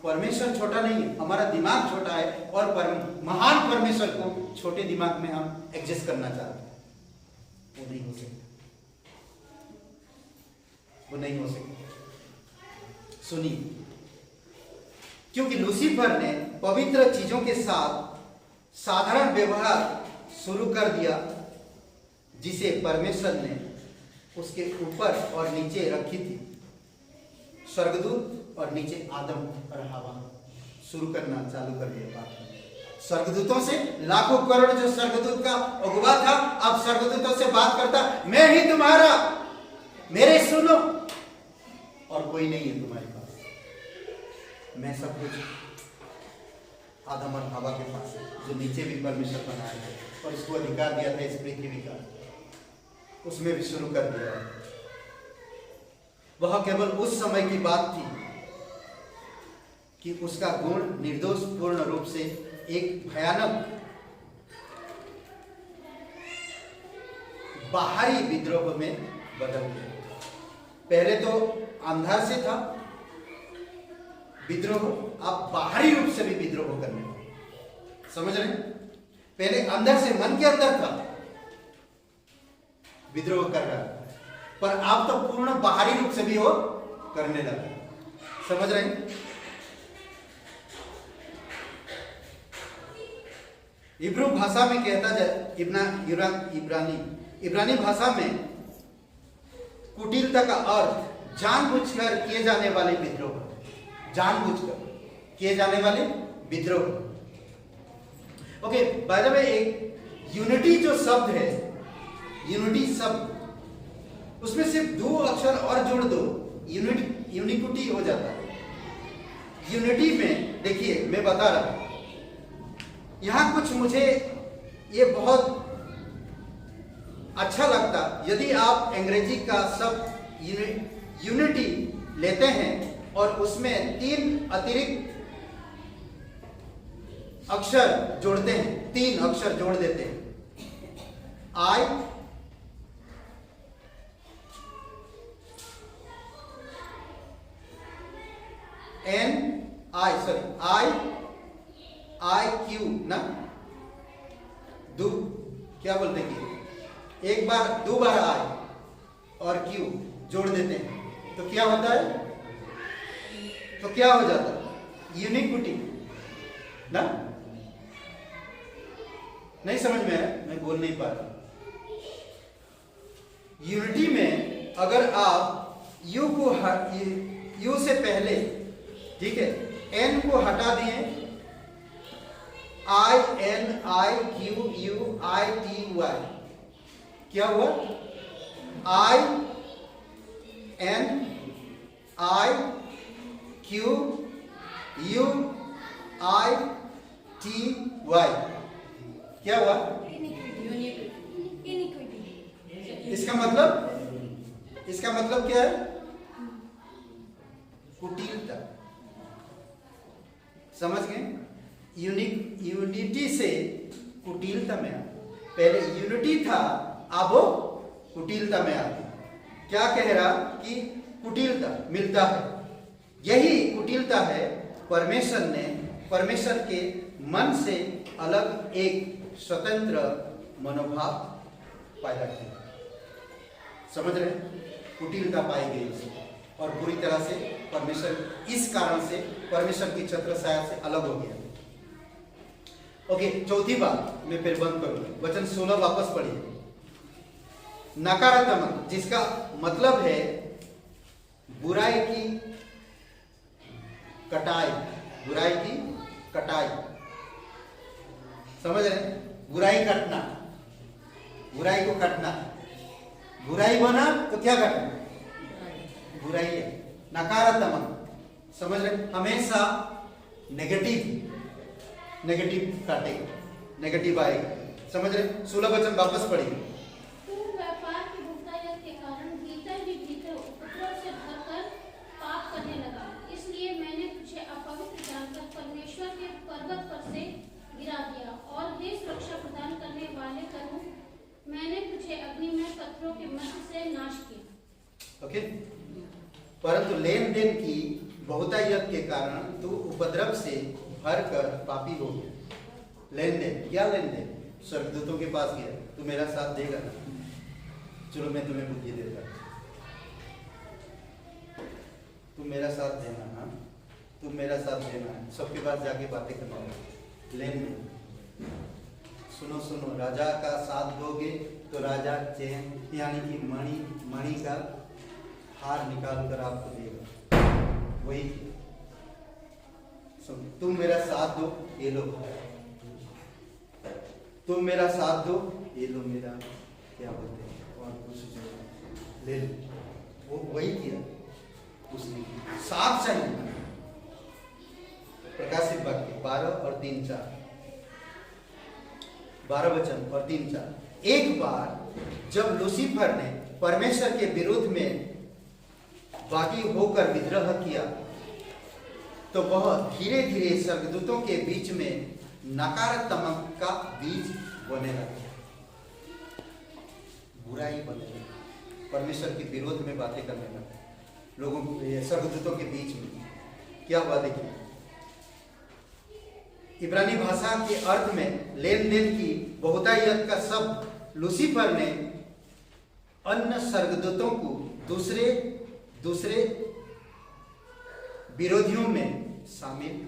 A: परमेश्वर छोटा नहीं है, हमारा दिमाग छोटा है और महान परमेश्वर को छोटे दिमाग में हम एडजस्ट करना चाहते हैं। वो नहीं हो सकता, वो नहीं हो सकता। सुनिए, क्योंकि लूसीफर ने पवित्र चीजों के साथ साधारण व्यवहार शुरू कर दिया जिसे परमेश्वर ने उसके ऊपर और नीचे रखी थी। स्वर्गदूत और नीचे आदम और हवा शुरू करना चालू कर दिया बात। स्वर्गदूतों से लाखों करोड़ जो स्वर्गदूत का अगुवा था, अब स्वर्गदूतों से बात करता, मैं ही तुम्हारा, मेरे सुनो, और कोई नहीं है तुम्हारे पास, मैं सब कुछ आदम और हवा के पास है, जो नीचे भी परमेश्वर बनाया है और इसको अधिकार दिया था इस पृथ्वी का, उसमें भी शुरू कर दिया। वह केवल उस समय की बात थी कि उसका गुण निर्दोष पूर्ण रूप से एक भयानक बाहरी विद्रोह में बदल गया। पहले तो अंधार से था विद्रोह, आप बाहरी रूप से भी विद्रोह करने लगे। समझ रहे हैं? पहले अंदर से, मन के अंदर था, विद्रोह कर रहा था, पर आप तो पूर्ण बाहरी रूप से भी हो करने लगे। समझ रहे हैं? इब्रू भाषा में कहता जाए, इब्रानी भाषा में कुटिलता का अर्थ जानबूझकर किए जाने वाले विद्रोह, जानबूझकर किए जाने वाले विद्रोह। ओके, बाय द वे, एक यूनिटी जो शब्द है, यूनिटी शब्द, उसमें सिर्फ 2 अक्षर और जोड़ दो, यूनिटी हो जाता है। यूनिटी में देखिए, मैं बता रहा हूं, यहां कुछ मुझे ये बहुत अच्छा लगता, यदि आप अंग्रेजी का शब्द यूनिटी लेते हैं और उसमें 3 अतिरिक्त अक्षर जोड़ते हैं, 3 अक्षर जोड़ देते हैं, आई, क्यू ना, क्या बोलते हैं, एक बार 2 बार आई और क्यू जोड़ देते हैं तो क्या होता है, तो क्या हो जाता है? यूनिक्विटी ना। नहीं समझ में है? मैं बोल नहीं पा रहा। यूनिटी में अगर आप यू से पहले, ठीक है, एन को हटा दिए, INIQUITY, क्या हुआ? INIQUITY, क्या हुआ? इसका मतलब क्या है? कुटिलता। समझ गए? यूनिटी से कुटिलता में आ, पहले यूनिटी था, अब वो कुटिलता में आ। क्या कह रहा कि कुटिलता मिलता है, यही कुटिलता है। परमेश्वर ने परमेश्वर के मन से अलग एक स्वतंत्र मनोभाव पैदा किया। समझ रहे? कुटिलता पाई गई उसमें और पूरी तरह से परमेश्वर, इस कारण से परमेश्वर की छत्रछाया से अलग हो गया। ओके, चौथी बात मैं फिर बंद करूंगा। वचन 16 वापस पढ़िए। नकारात्मक, जिसका मतलब है बुराई की कटाई, बुराई की कटाई। समझ रहे? बुराई काटना, बुराई को काटना, बुराई बना तो क्या काटना? बुराई है। नकारात्मक, समझ रहे? हमेशा नेगेटिव काटेगा, नेगेटिव आएगा। समझ रहे? 16 वचन वापस पढ़िए।
C: तू व्यापार की बहुतायत के कारण भीतर ही भीतर उपद्रव से भरकर पाप करने लगा, इसलिए मैंने तुझे अपवित्र जानकर परमेश्वर के पर्वत पर से गिरा दिया, और हे सुरक्षा प्रदान करने वाले करूं, मैंने तुझे अग्निमय पत्थरों के मध्य से नाश किया।
A: ओके, परंतु लेन देन की बहुतायत के कारण तू उपद्रव से भर कर पापी हो गया। लेन देन, क्या लेन देन? स्वर्गदूतों के पास गया, तू मेरा साथ देगा ना? चलो मैं तुम्हें बुद्धि देता, तुम मेरा साथ देना। हाँ, तुम मेरा साथ देना, सबके पास जाके बातें करना। लेन देन, सुनो, राजा का साथ दोगे तो राजा चैन, यानी कि मणि का हार निकाल कर आपको देगा। वही तुम मेरा साथ दो, ये लो, तुम मेरा साथ दो, ये लो मेरा, क्या बोलते हैं, और कुछ ले लो। वो वही किया उसने, साथ चाहिए। प्रकाशित वाक्य 12 और 3-4, 12 वचन और 3-4। एक बार जब लूसीफर ने परमेश्वर के विरोध में बागी होकर विद्रोह किया, तो वह धीरे धीरे स्वर्गदूतों के बीच में नकारात्मक का बीज बोने लगा, बुराई बोने लगा, परमेश्वर के विरोध में बातें करने लगा लोगों, स्वर्गदूतों के बीच में। क्या हुआ देखिए, इब्रानी भाषा के अर्थ में लेन देन की बहुतायत का शब्द लूसीफर ने अन्य स्वर्गदूतों को दूसरे विरोधियों में शामिल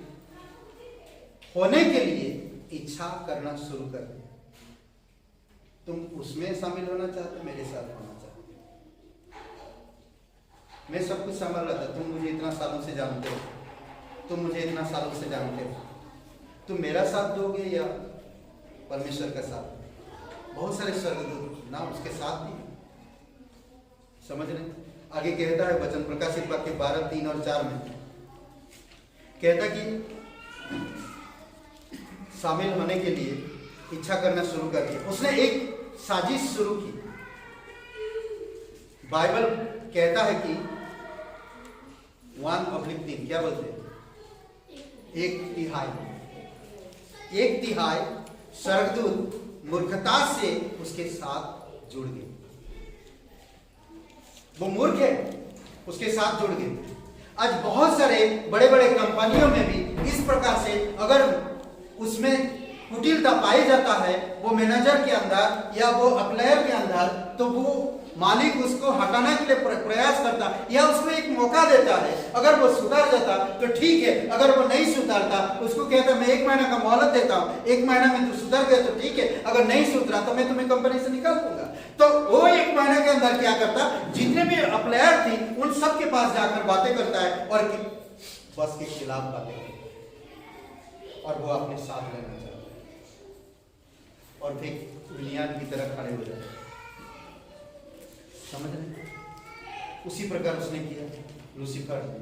A: होने के लिए इच्छा करना शुरू कर दिया। तुम उसमें शामिल होना चाहते, मेरे साथ होना चाहते। मैं सब कुछ संभाल रहा था, तुम मुझे इतना सालों से जानते हो, तुम मुझे इतना सालों से जानते हो, तुम मेरा साथ दोगे या परमेश्वर का साथ? बहुत सारे स्वर्गदूत ना उसके साथ दिए, समझ रहे? आगे कहता है वचन प्रकाशित वाक्य 12, 3 और 4 में कहता कि शामिल होने के लिए इच्छा करना शुरू कर दी। उसने एक साजिश शुरू की। बाइबल कहता है कि 1/3 क्या बोलते हैं? 1/3 स्वर्गदूत मूर्खता से उसके साथ जुड़ गए। वो मूर्ख है, उसके साथ जुड़ गए। आज बहुत सारे बड़े बड़े कंपनियों में भी इस प्रकार से अगर उसमें कुटिलता पाई जाता है, वो मैनेजर के अंदर या वो अप्लायर के अंदर, तो वो मालिक उसको हटाने के लिए प्रयास करता या उसको एक मौका देता है। अगर वो सुधर जाता तो ठीक है, अगर वो नहीं सुधरता उसको कहता मैं 1 महीना का मोहलत देता हूँ, 1 महीना में तू सुधर गया तो ठीक है, अगर नहीं सुधरा तो मैं तुम्हें कंपनी से निकाल दूंगा। तो वो 1 महीने के अंदर क्या करता, जितने भी अप्लायर थी उन सब के पास जाकर बातें करता है और बस के खिलाफ बातें करता है और वो अपने साथ लेना चाहता है और फिर बुनियाद की तरह खड़े हो जाते। समझ रहे? उसी प्रकार उसने किया लूसीफर ने।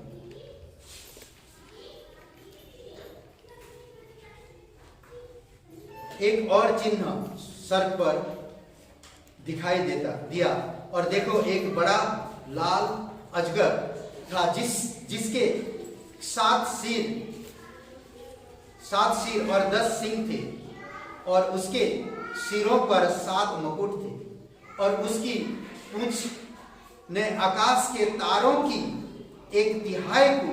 A: एक और चिन्ह सर पर दिखाई दिया और देखो एक बड़ा लाल अजगर था जिसके 7 सिर और 10 सींग थे और उसके सिरों पर 7 मुकुट थे और उसकी पूंछ ने आकाश के तारों की 1/3 को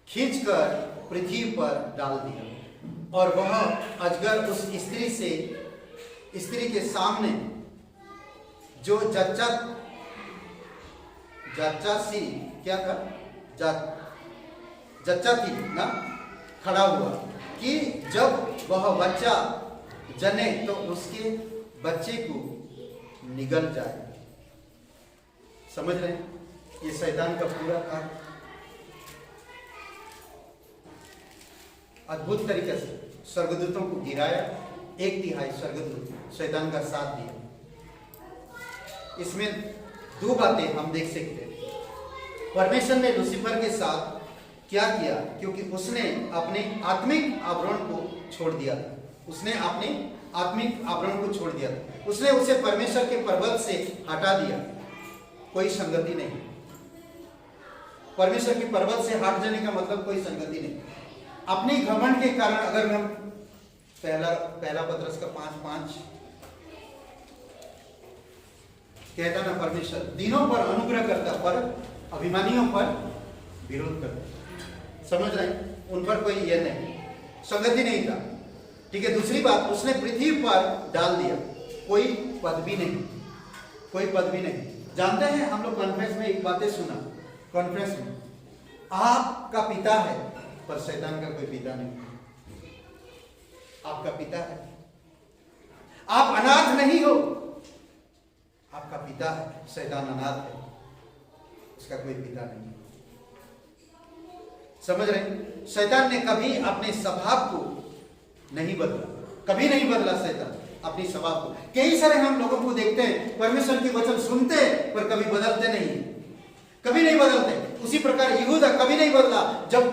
A: खींचकर पृथ्वी पर डाल दिया और वह अजगर उस स्त्री के सामने जो जच्चा थी ना, खड़ा हुआ कि जब वह बच्चा जने तो उसके बच्चे को निगल जाए। समझ रहे हैं? ये शैतान का पूरा काम अद्भुत तरीके से स्वर्गदूतों को गिराया। 1/3 स्वर्गदूत शैतान का साथ दिया। इसमें 2 बातें हम देख सकते हैं। परमेश्वर ने लूसीफर के साथ क्या किया, क्योंकि उसने अपने आत्मिक आवरण को छोड़ दिया था। उसने अपने आत्मिक आवरण को छोड़ दिया था। उसने उसे परमेश्वर के पर्वत से हटा दिया। कोई संगति नहीं। परमेश्वर के पर्वत से हट जाने का मतलब कोई संगति नहीं। अपने घमंड के कारण, अगर हम पहला पत्रस का 5:5 कहता ना, परमेश्वर दिनों पर अनुग्रह करता पर अभिमानियों पर विरोध करता। समझ रहे हैं? उन पर कोई ये नहीं, संगति नहीं था। ठीक है। दूसरी बात, उसने पृथ्वी पर डाल दिया। कोई पदवी नहीं, कोई पदवी नहीं। जानते हैं हम लोग कॉन्फ्रेंस में एक बातें सुना, कॉन्फ्रेंस में आपका पिता है, पर शैतान का कोई पिता नहीं। आपका पिता है, आप अनाथ नहीं हो, आपका पिता है। शैतान अनाथ है, उसका कोई पिता नहीं। समझ रहे? शैतान ने कभी अपने स्वभाव को नहीं बदला, कभी नहीं बदला शैतान अपनी स्वभाव को। कई सारे हम लोगों को देखते हैं, परमेश्वर की वचन सुनते हैं पर कभी बदलते नहीं, कभी नहीं बदलते। उसी प्रकार यहूदा कभी नहीं बदला। जब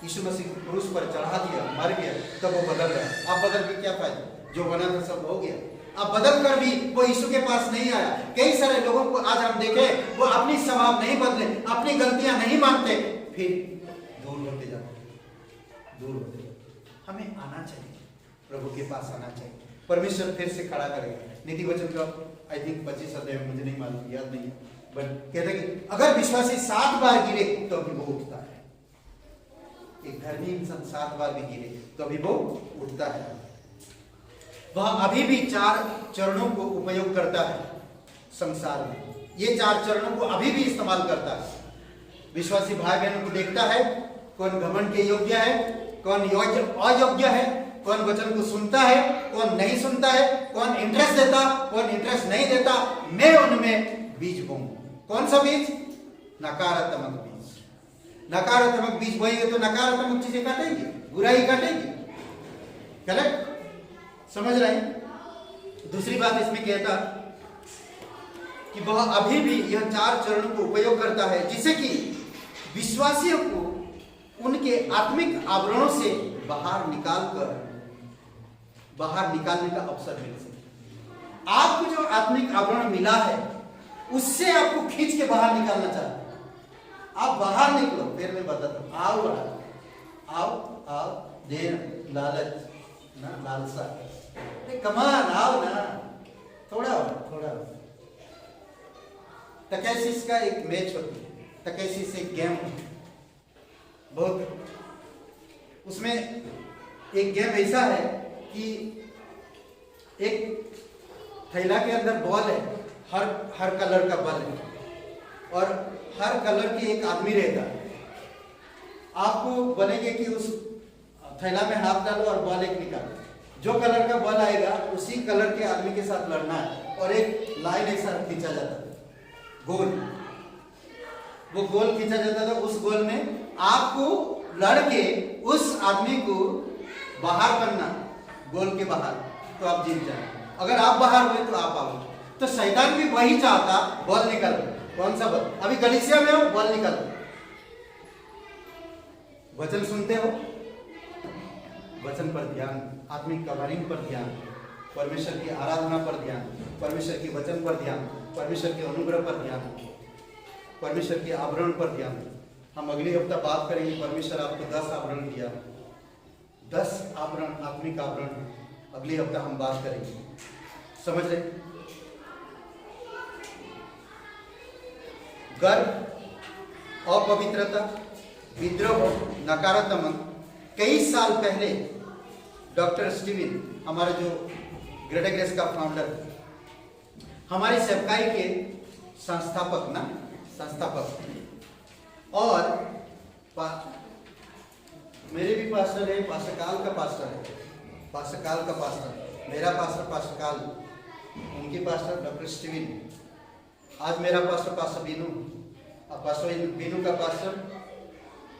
A: यीशु मसीह को क्रूस पर चढ़ा दिया, मर गया, तब वो बदल गया। आप बदल के क्या फायदा? जो बना था सब हो गया। अब बदल कर भी वो यीशु के पास नहीं आया। कई सारे लोगों को आज हम देखें, वो अपनी स्वभाव नहीं बदले, अपनी गलतियां नहीं मानते, फिर दूर होते जाते, दूर होते जाते। हमें आना चाहिए, प्रभु के पास आना चाहिए। परमेश्वर फिर से खड़ा करेगा। नीति वचन का आई थिंक 25 अध्याय, मुझे नहीं मालूम, याद नहीं है, बट कहते कि अगर विश्वासी 7 बार गिरे तो भी वो उठता है। एक धर्मी इंसान 7 बार भी गिरे तो अभी वो उठता है। वह अभी भी 4 चरणों को उपयोग करता है संसार में, ये 4 चरणों को अभी भी इस्तेमाल करता है। विश्वासी भाई बहनों को देखता है कौन घमंड के योग्य है, कौन योग्य अयोग्य है, कौन वचन को सुनता है, कौन नहीं सुनता है, कौन इंटरेस्ट देता, कौन इंटरेस्ट नहीं देता। मैं उनमें बीज बोऊं। कौन सा बीज? नकारात्मक बीज। नकारात्मक बीज बोएंगे तो नकारात्मक चीजें काटेंगे, बुराई काटेंगे। करेक्ट? समझ रहे हैं? दूसरी बात इसमें कहता कि वह अभी भी यह 4 चरणों को उपयोग करता है जिससे कि विश्वासियों को उनके आत्मिक आवरणों से बाहर निकालने का अवसर मिल सके। आपको जो आत्मिक आवरण मिला है उससे आपको खींच के बाहर निकालना चाहता है। आप बाहर निकलो, फिर मैं बताता हूं। आओ देर लालच ना, लालसा, कमान आओ ना, थोड़ा तकैसिस का एक मैच होती है, तकैसिस एक गेम होती है बहुत। उसमें एक गेम ऐसा है कि एक थैला के अंदर बॉल है, हर कलर का बॉल है और हर कलर की एक आदमी रहता है। आपको बोलेंगे कि उस थैला में हाथ डालो और बॉल एक निकालो। जो कलर का बॉल आएगा उसी कलर के आदमी के साथ लड़ना है और एक लाइन ऐसा खींचा जाता है, गोल। वो गोल खींचा जाता था, उस गोल में आपको लड़के उस आदमी को बाहर करना, गोल के बाहर, तो आप जीत जाए। अगर आप बाहर हुए तो आप आओ। तो शैतान भी वही चाहता, बॉल निकालो। कौन सा बॉल? अभी कलीसिया में हो, बॉल निकालो। वचन सुनते हो, वचन पर ध्यान, आत्मिक कवरिंग पर ध्यान, परमेश्वर की आराधना पर ध्यान, परमेश्वर के वचन पर ध्यान, परमेश्वर के अनुग्रह पर ध्यान, परमेश्वर के आवरण पर ध्यान। हम अगली हफ्ता बात करेंगे, परमेश्वर आपको 10 आवरण दिया, 10 आवरण, आत्मिक आवरण। अगली हफ्ता हम बात करेंगे। समझ रहे? गर्व, अपवित्रता, विद्रोह, नकारात्मक। कई साल पहले डॉक्टर स्टीवन, हमारे जो ग्रेटर ग्रेस का फाउंडर, हमारी सेवकाई के संस्थापक और मेरे भी पास्टर है, पास्टर काल का पास्टर, मेरा पास्टर काल, उनकी पास्टर डॉक्टर स्टीवन, आज मेरा पास्टर बीनू, और पास्टर बीनू का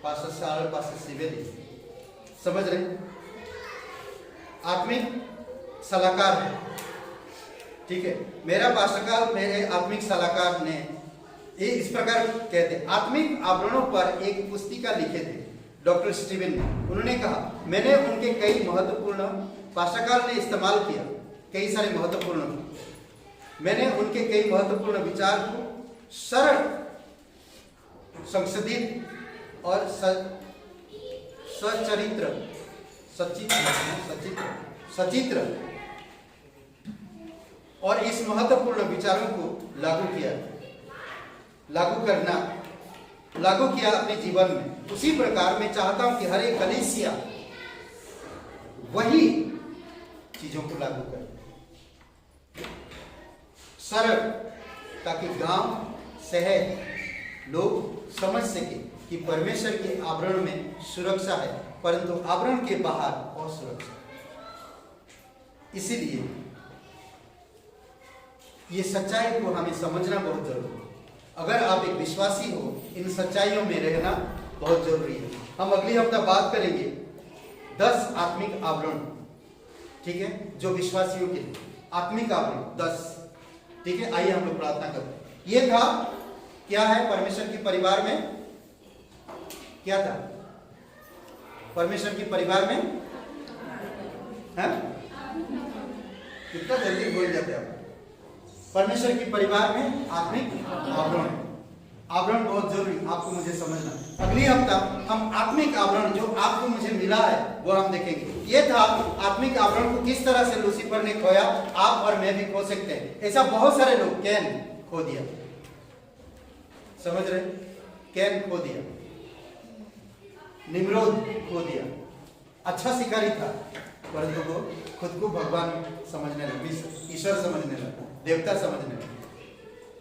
A: पास्टर साल, पास्टर सिवेदी। समझ रहे? आत्मिक सलाहकार है, ठीक है। मेरा पास्टर काल मेरे आत्मिक सलाहकार ने ये इस प्रकार कहते, आत्मिक आवरणों पर एक पुस्तिका लिखे थे डॉक्टर स्टीवन ने। उन्होंने कहा, मैंने उनके कई महत्वपूर्ण, पास्टर काल ने इस्तेमाल किया कई सारे महत्वपूर्ण, मैंने उनके कई महत्वपूर्ण विचार को सरल, संसदीय और सचित्र और इस महत्वपूर्ण विचारों को लागू किया अपने जीवन में। उसी प्रकार मैं चाहता हूं कि हर एक कलीसिया वही चीजों को लागू करे, सरल, ताकि गांव शहर लोग समझ सके कि परमेश्वर के आवरण में सुरक्षा है, परंतु आवरण के बाहर असुरक्षा। इसीलिए ये सच्चाई को हमें समझना बहुत जरूरी है। अगर आप एक विश्वासी हो, इन सच्चाइयों में रहना बहुत जरूरी है। हम अगली हफ्ता बात करेंगे 10 आत्मिक आवरण, ठीक है, जो विश्वासियों के लिए आत्मिक आवरण 10, ठीक है। आइए हम लोग प्रार्थना करते हैं। ये था, क्या है परमेश्वर के परिवार में, क्या था परमेश्वर के परिवार में, है? कितना जल्दी भूल जाते हैं आप। परमेश्वर के परिवार में आत्मिक आवरण, आवरण बहुत जरूरी, आपको मुझे समझना। अगली हफ्ता हम आत्मिक आवरण जो आपको मुझे मिला है वो हम देखेंगे। ये था आत्मिक आवरण को किस तरह से लूसीफर ने खोया, आप और मैं भी खो सकते हैं। ऐसा बहुत सारे लोग, कैन खो दिया, समझ रहे, कैन खो दिया, निम्रोद खो दिया। अच्छा शिकारी था, परंतु वो खुद को भगवान समझने लगा, ईश्वर समझने लगा, देवता समझने लगा।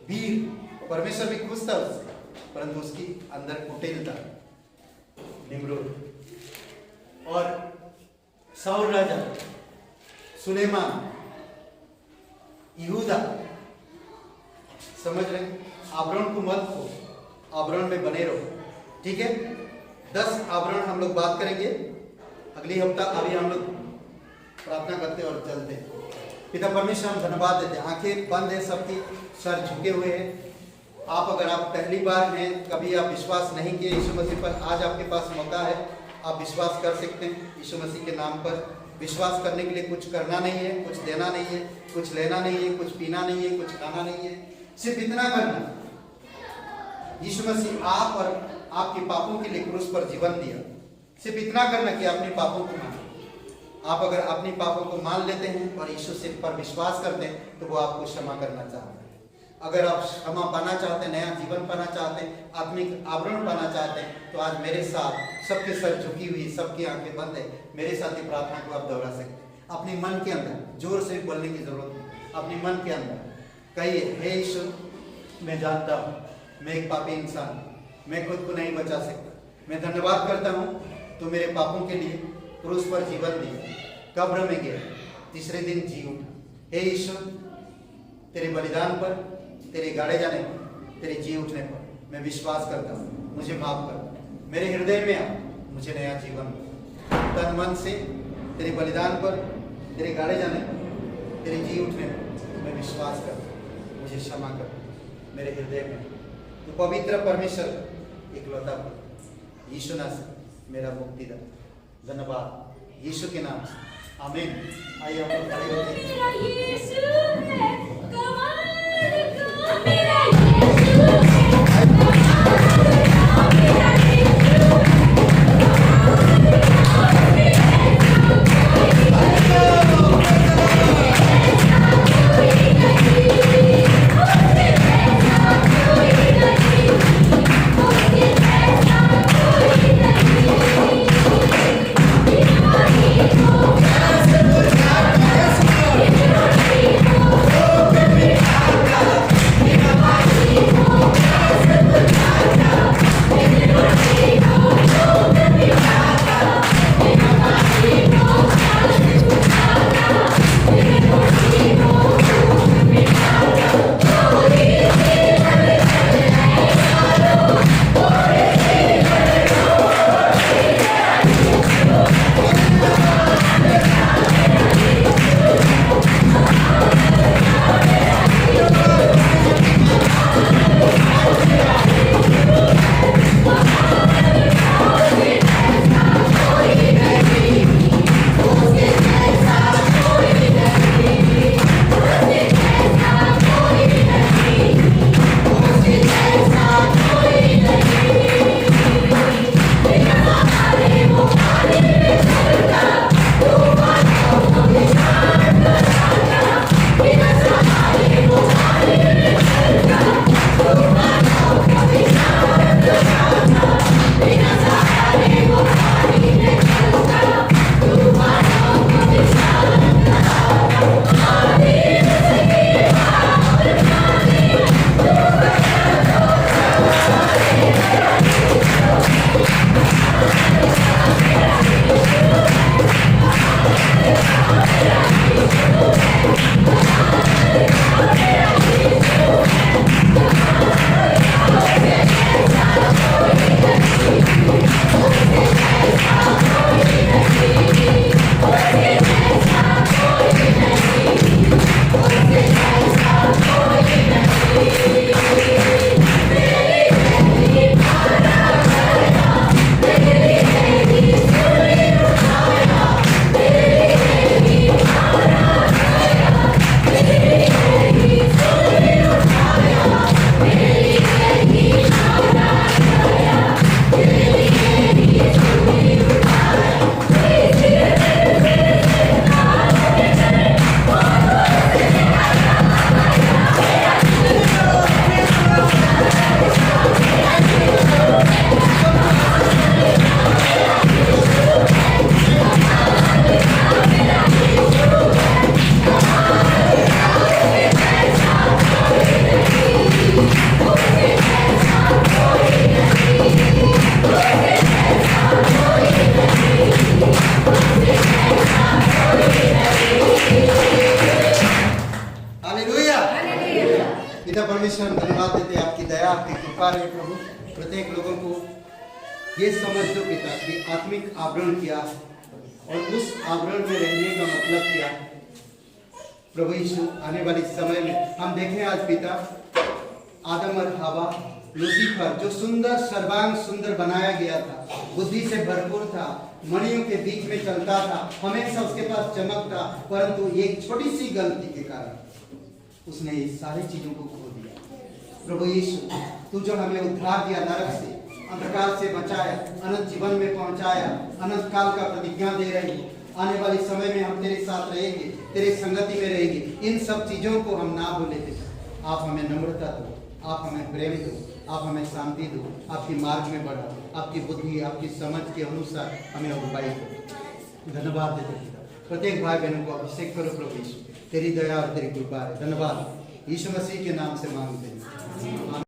A: वीर परमेश्वर भी खुश था उससे, परंतु उसकी अंदर कुटिल था निम्रोद। और साउल राजा, सुलेमान, यहूदा, समझ रहे, आवरण को मत खो, आवरण में बने रहो, ठीक है। 10 आवरण हम लोग बात करेंगे अगली हफ्ता। अभी हम लोग प्रार्थना करते और चलते। पिता परमेश्वर, हम धन्यवाद देते हैं, आंखें बंद है सबकी, सर झुके हुए हैं। अगर आप पहली बार हैं, कभी आप विश्वास नहीं किए यीशु मसीह पर, आज आपके पास मौका है, आप विश्वास कर सकते हैं यीशु मसीह के नाम पर। विश्वास करने के लिए कुछ करना नहीं है, कुछ देना नहीं है, कुछ लेना नहीं है, कुछ पीना नहीं है, कुछ खाना नहीं है, सिर्फ इतना करना, यीशु मसीह आप और आपके पापों के लिए क्रूस पर जीवन दिया। सिर्फ इतना करना कि अपने पापों को मानो। आप अगर अपने पापों को मान लेते हैं और यीशु से पर विश्वास करते हैं, तो वो आपको क्षमा करना चाहता है। अगर आप क्षमा पाना चाहते हैं, नया जीवन पाना चाहते हैं, आत्मिक आवरण पाना चाहते हैं, तो आज मेरे साथ, सबके सर झुकी हुई, सबकी आंखें बंद है, मेरे साथ ये प्रार्थना को आप दोहरा सकते हैं। अपने मन के अंदर, जोर से बोलने की जरूरत नहीं, अपने मन के अंदर कहिए, हे यीशु, मैं जानता हूँ मैं एक पापी इंसान हूँ, मैं खुद को नहीं बचा सकता, मैं धन्यवाद करता हूँ तो मेरे पापों के लिए क्रूस पर जीवन दिया, कब्र में गया, तीसरे दिन जी उठा। हे ईश्वर, तेरे बलिदान पर, तेरे गाड़े जाने पर, तेरे जी उठने पर मैं विश्वास करता हूँ, मुझे माफ कर, मेरे हृदय में आ, मुझे नया जीवन दो। तन मन से तेरे बलिदान पर, तेरे गाड़े जाने पर, तेरे जी उठने पर मैं विश्वास करता हूँ, मुझे क्षमा कर, मेरे हृदय में तो पवित्र परमेश्वर इकलौता यीशु नाम से मेरा मुक्तिदाता। धन्यवाद यीशु के नाम से, आमीन। आइए हम लोग खड़े होते हैं।
D: मेरा यीशु है कमाल का, मेरा यीशु है कमाल का, मेरा यीशु
E: Come on!
A: ये समझ लो पिता कि आत्मिक आवरण क्या है और उस आवरण में रहने का मतलब क्या है। प्रभु यीशु आने वाले समय में हम देखें आज पिता आदम और हवा, लूसीफर जो सुंदर सर्वांग सुंदर बनाया गया था, बुद्धि से भरपूर था, मणियों के बीच में चलता था, हमेशा उसके पास चमक था, परंतु एक छोटी सी गलती के कारण उसने ये सारी चीजों को खो दिया। प्रभु यीशु तू जो हमें उद्धार दिया, नरक से अंधकार से बचाया, अनंत जीवन में पहुंचाया, अनंत काल का प्रतिज्ञा दे रही, आने वाले समय में हम तेरे साथ रहेंगे, तेरे संगति में रहेंगे, इन सब चीजों को हम ना भूले। आप हमें नम्रता दो, आप हमें प्रेम दो, आप हमें शांति दो, आपके मार्ग में बढ़ाओ, आपकी बुद्धि आपकी समझ के अनुसार हमें अगुवाई करो। धन्यवाद देते पिता, प्रत्येक भाई बहनों को अभिषेक करो प्रभु यीशु, तेरी दया और तेरी कृपा है। धन्यवाद, यीशु मसीह के नाम से मांगते हैं।